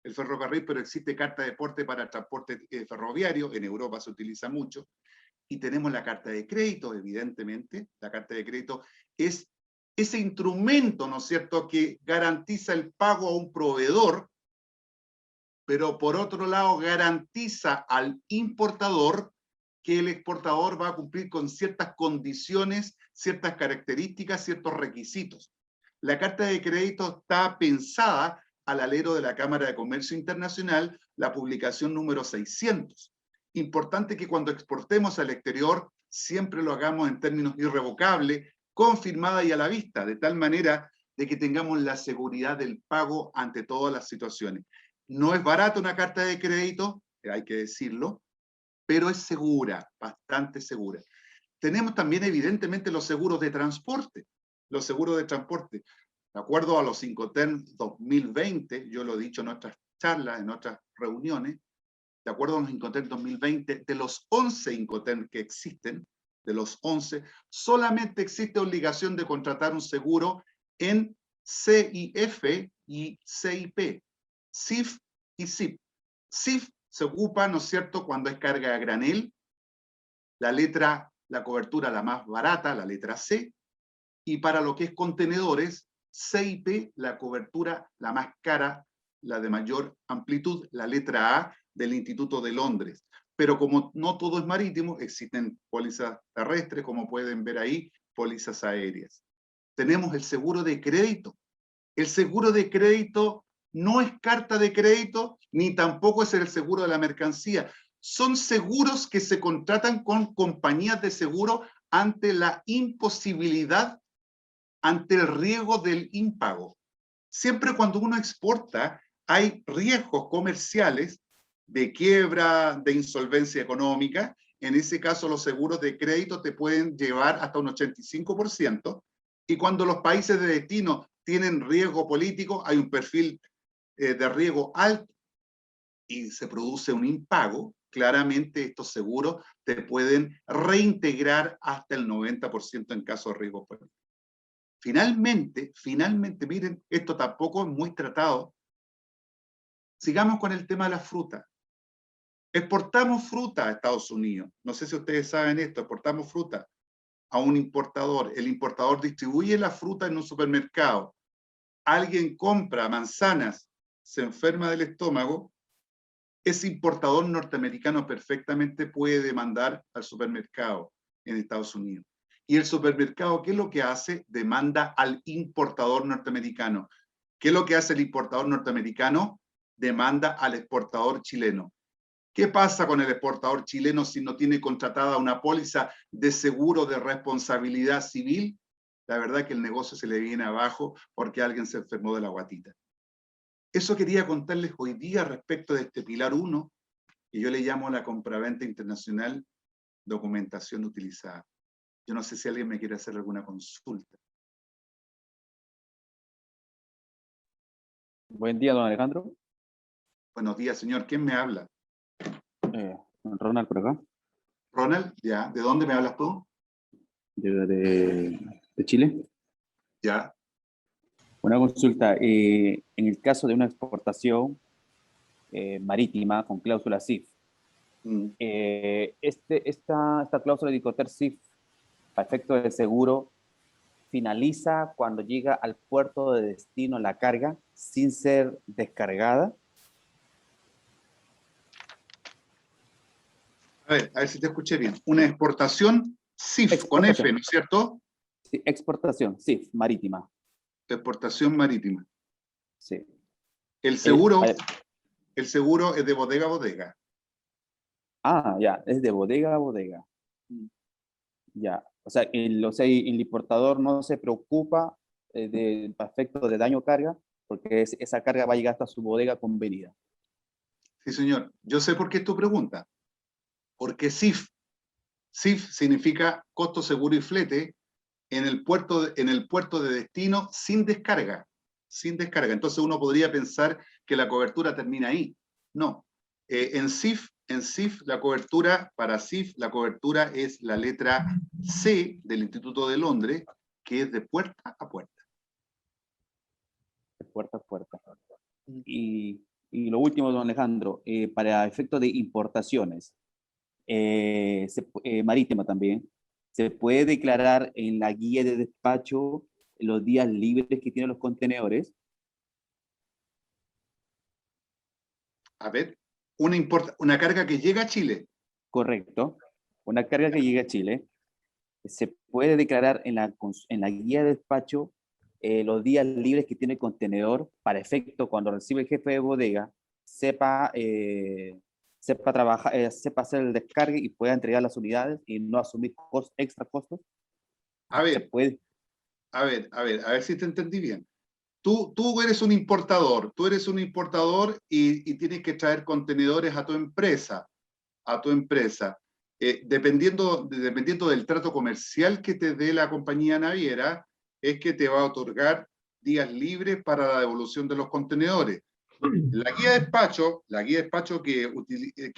el ferrocarril, pero existe carta de porte para transporte ferroviario, en Europa se utiliza mucho, y tenemos la carta de crédito, evidentemente. La carta de crédito es ese instrumento, ¿no es cierto?, que garantiza el pago a un proveedor, pero por otro lado garantiza al importador que el exportador va a cumplir con ciertas condiciones, ciertas características, ciertos requisitos. La carta de crédito está pensada al alero de la Cámara de Comercio Internacional, la publicación número 600. Importante que cuando exportemos al exterior siempre lo hagamos en términos irrevocables, confirmada y a la vista, de tal manera de que tengamos la seguridad del pago ante todas las situaciones. No es barata una carta de crédito, hay que decirlo, pero es segura, bastante segura. Tenemos también evidentemente los seguros de transporte. Los seguros de transporte. De acuerdo a los Incoterm 2020, yo lo he dicho en otras charlas, en otras reuniones, de acuerdo a los Incoterm 2020, de los 11 Incoterm que existen, de los 11, solamente existe obligación de contratar un seguro en CIF y CIP, CIF y CIP. CIF se ocupa, ¿no es cierto?, cuando es carga a granel, la cobertura la más barata, la letra C, y para lo que es contenedores, CIP, la cobertura la más cara, la de mayor amplitud, la letra A del Instituto de Londres. Pero como no todo es marítimo, existen pólizas terrestres, como pueden ver ahí, pólizas aéreas. Tenemos el seguro de crédito. El seguro de crédito no es carta de crédito, ni tampoco es el seguro de la mercancía. Son seguros que se contratan con compañías de seguro ante la imposibilidad, ante el riesgo del impago. Siempre cuando uno exporta, hay riesgos comerciales de quiebra, de insolvencia económica. En ese caso, los seguros de crédito te pueden llevar hasta un 85%. Y cuando los países de destino tienen riesgo político, hay un perfil de riesgo alto y se produce un impago, claramente estos seguros te pueden reintegrar hasta el 90% en caso de riesgo político. Finalmente, miren, esto tampoco es muy tratado. Sigamos con el tema de la fruta. Exportamos fruta a Estados Unidos. No sé si ustedes saben esto, exportamos fruta a un importador. El importador distribuye la fruta en un supermercado. Alguien compra manzanas, se enferma del estómago, ese importador norteamericano perfectamente puede demandar al supermercado en Estados Unidos. Y el supermercado, ¿qué es lo que hace? Demanda al importador norteamericano. ¿Qué es lo que hace el importador norteamericano? Demanda al exportador chileno. ¿Qué pasa con el exportador chileno si no tiene contratada una póliza de seguro de responsabilidad civil? La verdad es que el negocio se le viene abajo porque alguien se enfermó de la guatita. Eso quería contarles hoy día respecto de este pilar 1, que yo le llamo la compraventa internacional, documentación utilizada. Yo no sé si alguien me quiere hacer alguna consulta. Buen día, don Alejandro. Buenos días, señor. ¿Quién me habla? Ronald por acá. Ronald, ya. ¿De dónde me hablas tú? De Chile. Ya. Una consulta. En el caso de una exportación marítima con cláusula CIF, esta cláusula de Incoterm CIF, a efecto de seguro, finaliza cuando llega al puerto de destino la carga sin ser descargada. A ver si te escuché bien. Una exportación CIF, con F, ¿no es cierto? Sí, exportación, CIF, marítima. Exportación marítima. Sí. El seguro es de bodega a bodega. Ah, ya, es de bodega a bodega. Ya, o sea, el importador no se preocupa del efecto de daño carga, porque esa carga va a llegar hasta su bodega convenida. Sí, señor. Yo sé por qué es tu pregunta. Porque CIF significa costo, seguro y flete en el puerto de destino sin descarga. Sin descarga. Entonces uno podría pensar que la cobertura termina ahí. No. En CIF, la cobertura es la letra C del Instituto de Londres, que es de puerta a puerta. De puerta a puerta. Y Y lo último, don Alejandro, para efectos de importaciones, marítima también, ¿se puede declarar en la guía de despacho los días libres que tienen los contenedores? A ver, una carga que llega a Chile. Correcto. Una carga que llega a Chile, se puede declarar en la guía de despacho los días libres que tiene el contenedor para efecto cuando recibe el jefe de bodega, sepa trabajar, sepa hacer el descargue y pueda entregar las unidades y no asumir extra costos. A ver, ¿Se puede? a ver si te entendí bien. Tú eres un importador, y tienes que traer contenedores a tu empresa, dependiendo del trato comercial que te dé la compañía naviera, es que te va a otorgar días libres para la devolución de los contenedores. La guía de despacho que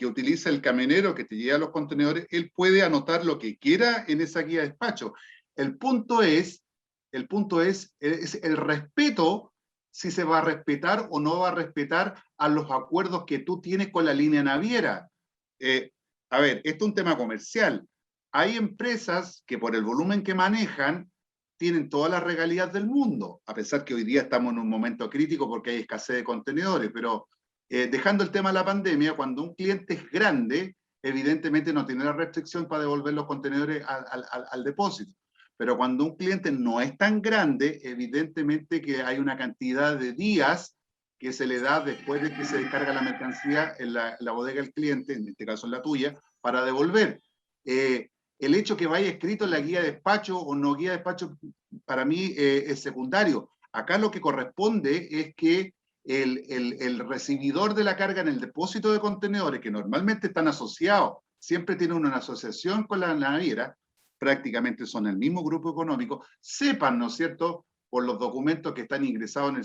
utiliza el camionero que te lleva los contenedores, él puede anotar lo que quiera en esa guía de despacho. El punto es el respeto, si se va a respetar o no va a respetar a los acuerdos que tú tienes con la línea naviera. A ver, esto es un tema comercial. Hay empresas que por el volumen que manejan tienen todas las regalías del mundo, a pesar que hoy día estamos en un momento crítico porque hay escasez de contenedores, pero dejando el tema de la pandemia, cuando un cliente es grande, evidentemente no tiene la restricción para devolver los contenedores al depósito. Pero cuando un cliente no es tan grande, evidentemente que hay una cantidad de días que se le da después de que se descarga la mercancía en la bodega del cliente, en este caso en la tuya, para devolver. El hecho que vaya escrito en la guía de despacho o no guía de despacho, para mí es secundario. Acá lo que corresponde es que el recibidor de la carga en el depósito de contenedores, que normalmente están asociados, siempre tienen una asociación con la naviera, prácticamente son el mismo grupo económico, sepan, ¿no es cierto?, por los documentos que están ingresados en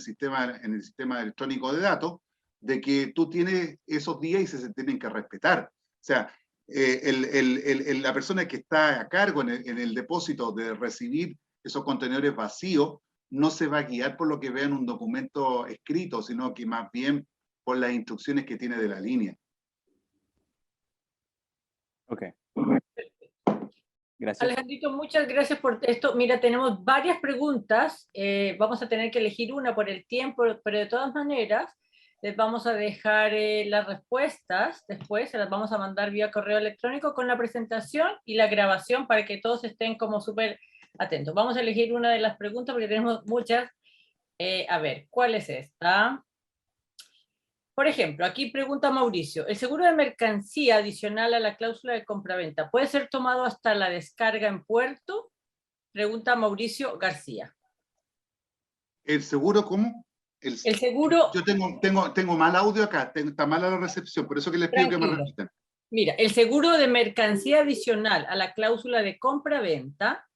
el sistema electrónico de datos, de que tú tienes esos días y se tienen que respetar. O sea, la persona que está a cargo en el depósito de recibir esos contenedores vacíos no se va a guiar por lo que vea en un documento escrito, sino que más bien por las instrucciones que tiene de la línea. Ok. Gracias. Alejandrito, muchas gracias por esto. Mira, tenemos varias preguntas. Vamos a tener que elegir una por el tiempo, pero de todas maneras les vamos a dejar las respuestas después, se las vamos a mandar vía correo electrónico con la presentación y la grabación para que todos estén como súper atentos. Vamos a elegir una de las preguntas porque tenemos muchas. A ver, ¿cuál es esta? Por ejemplo, aquí pregunta Mauricio, ¿el seguro de mercancía adicional a la cláusula de compraventa puede ser tomado hasta la descarga en puerto? Pregunta Mauricio García. ¿El seguro cómo? El seguro... Yo tengo mal audio acá, está mala la recepción, por eso que les pido que me repitan. Mira, el seguro de mercancía adicional a la cláusula de compra-venta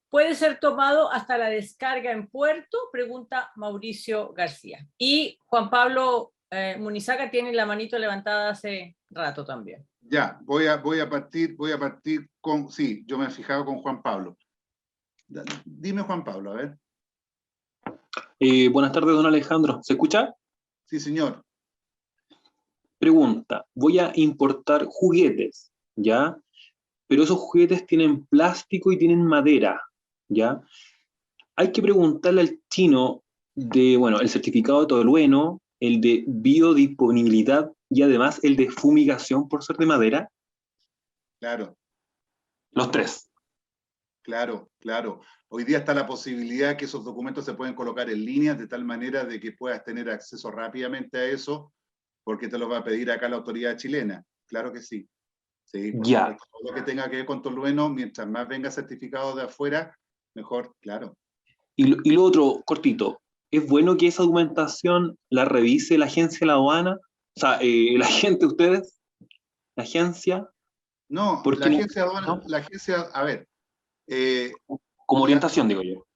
puede ser tomado hasta la descarga en puerto, pregunta Mauricio García. Y Juan Pablo Munizaga tiene la manito levantada hace rato también. Ya, voy a partir con, sí, yo me he fijado con Juan Pablo. Dime, Juan Pablo, a ver. Buenas tardes, don Alejandro. ¿Se escucha? Sí, señor. Pregunta, voy a importar juguetes, ¿ya? Pero esos juguetes tienen plástico y tienen madera, ¿ya? Hay que preguntarle al chino el certificado de todo lo bueno, el de biodisponibilidad y además el de fumigación por ser de madera. Claro. Los tres. Claro. Hoy día está la posibilidad que esos documentos se pueden colocar en línea de tal manera de que puedas tener acceso rápidamente a eso, porque te lo va a pedir acá la autoridad chilena. Claro que sí. Sí, por supuesto, todo lo que tenga que ver con tolueno, mientras más venga certificado de afuera, mejor, claro. Y lo otro, cortito, ¿es bueno que esa documentación la revise la agencia de la aduana? O sea, ¿la gente, ustedes? ¿La agencia? No, la agencia aduana, ¿no? La agencia, a ver. Como orientación, digo yo.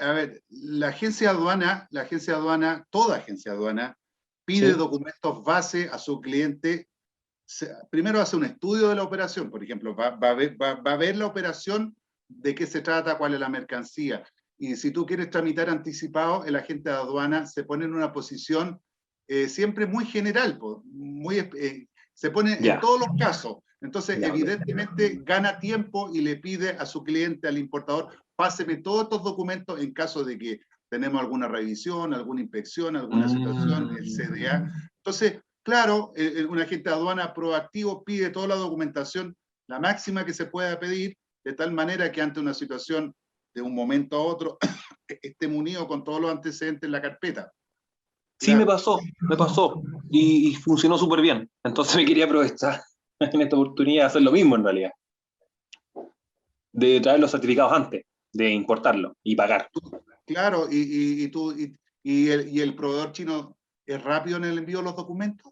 A ver, la agencia aduana, toda agencia aduana, pide documentos base a su cliente. Primero hace un estudio de la operación, por ejemplo, va a ver la operación, de qué se trata, cuál es la mercancía. Y si tú quieres tramitar anticipado, el agente de aduana se pone en una posición siempre muy general, po, se pone en todos los casos. Entonces, evidentemente, gana tiempo y le pide a su cliente, al importador, páseme todos estos documentos en caso de que tenemos alguna revisión, alguna inspección, alguna situación, el CDA. Entonces, claro, un agente de aduana proactivo pide toda la documentación, la máxima que se pueda pedir, de tal manera que ante una situación de un momento a otro, esté munido con todos los antecedentes en la carpeta. Sí, me pasó, y funcionó súper bien. Entonces me quería aprovechar en esta oportunidad de hacer lo mismo en realidad. De traer los certificados antes, de importarlo y pagar. Claro, y el proveedor chino es rápido en el envío de los documentos.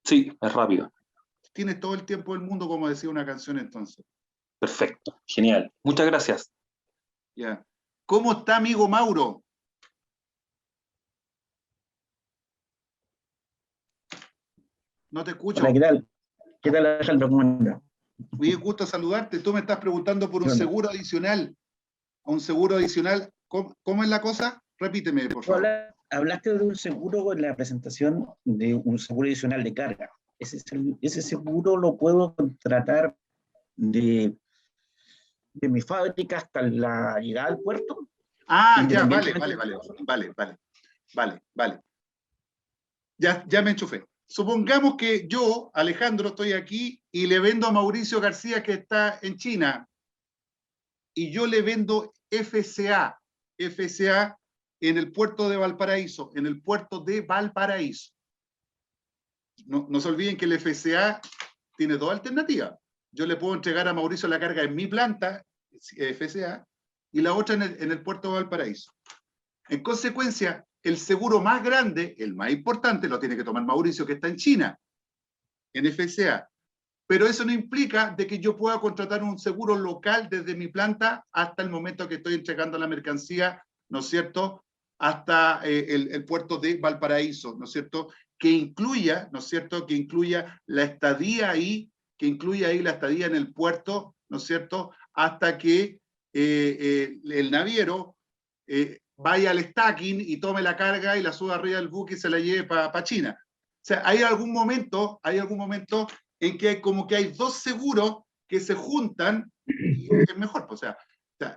Sí, es rápido. Tienes todo el tiempo del mundo, como decía una canción entonces. Perfecto, genial. Muchas gracias. Ya. ¿Cómo está, amigo Mauro? No te escucho. Hola, ¿qué tal? ¿Qué tal, Alejandro? ¿Cómo andas? Muy gusto saludarte. Tú me estás preguntando por un seguro adicional. Un seguro adicional. ¿Cómo es la cosa? Repíteme, por favor. Hablaste de un seguro en la presentación de un seguro adicional de carga. ¿Ese seguro lo puedo contratar de mi fábrica hasta la llegada al puerto? Ah, ya, vale. Ya me enchufé. Supongamos que yo, Alejandro, estoy aquí y le vendo a Mauricio García, que está en China, y yo le vendo FCA en el puerto de Valparaíso, No se olviden que el FCA tiene dos alternativas. Yo le puedo entregar a Mauricio la carga en mi planta, FCA, y la otra en el puerto de Valparaíso. En consecuencia, el seguro más grande, el más importante, lo tiene que tomar Mauricio, que está en China, en FCA. Pero eso no implica de que yo pueda contratar un seguro local desde mi planta hasta el momento que estoy entregando la mercancía, ¿no es cierto?, hasta el puerto de Valparaíso, ¿no es cierto?, que incluya, ¿no es cierto?, que incluya la estadía ahí, la estadía en el puerto, ¿no es cierto?, hasta que el naviero vaya al stacking y tome la carga y la suba arriba del buque y se la lleve para China. O sea, hay algún momento en que como que hay dos seguros que se juntan y es mejor. O sea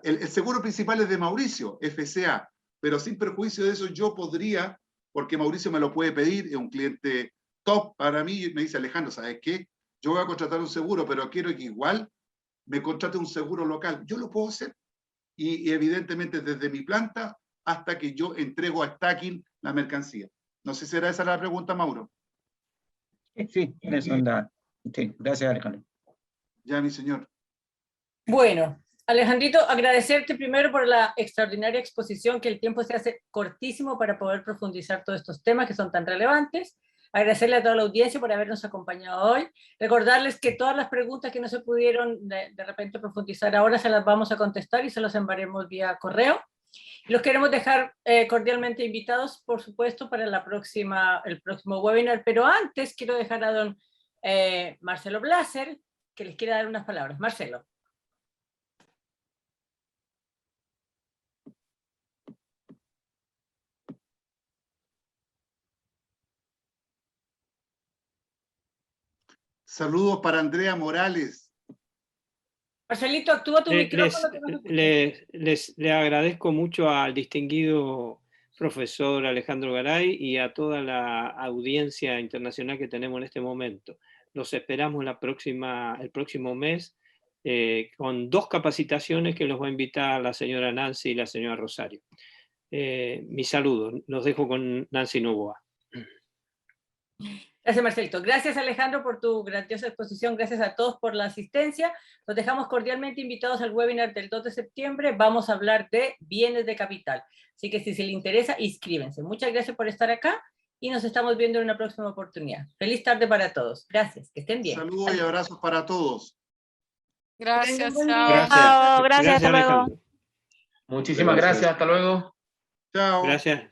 el seguro principal es de Mauricio, FCA, pero sin perjuicio de eso yo podría, porque Mauricio me lo puede pedir, es un cliente top para mí, y me dice, Alejandro, ¿sabes qué? Yo voy a contratar un seguro, pero quiero que igual me contrate un seguro local. Yo lo puedo hacer. Y evidentemente desde mi planta hasta que yo entrego a stacking la mercancía. No sé si era esa la pregunta, Mauro. Sí, eso anda. Sí, gracias, Alejandro. Ya, mi señor. Bueno, Alejandrito, agradecerte primero por la extraordinaria exposición, que el tiempo se hace cortísimo para poder profundizar todos estos temas que son tan relevantes. Agradecerle a toda la audiencia por habernos acompañado hoy. Recordarles que todas las preguntas que no se pudieron de repente profundizar ahora se las vamos a contestar y se las enviaremos vía correo. Los queremos dejar cordialmente invitados, por supuesto, para el próximo webinar, pero antes quiero dejar a don Marcelo Blaser, que les quiera dar unas palabras. Marcelo. Saludos para Andrea Morales. Marcelito, actúa tu micrófono. Le agradezco mucho al distinguido profesor Alejandro Garay y a toda la audiencia internacional que tenemos en este momento. Los esperamos el próximo mes con 2 capacitaciones que los va a invitar la señora Nancy y la señora Rosario. Mis saludos. Los dejo con Nancy Novoa. Gracias, Marcelito. Gracias, Alejandro, por tu grandiosa exposición. Gracias a todos por la asistencia. Los dejamos cordialmente invitados al webinar del 2 de septiembre. Vamos a hablar de bienes de capital. Así que si se les interesa, inscríbense. Muchas gracias por estar acá y nos estamos viendo en una próxima oportunidad. Feliz tarde para todos. Gracias. Que estén bien. Saludos y abrazos para todos. Gracias, Gracias. chao. Gracias, Hasta luego. Alejandro. Muchísimas gracias. Hasta luego. Chao. Gracias.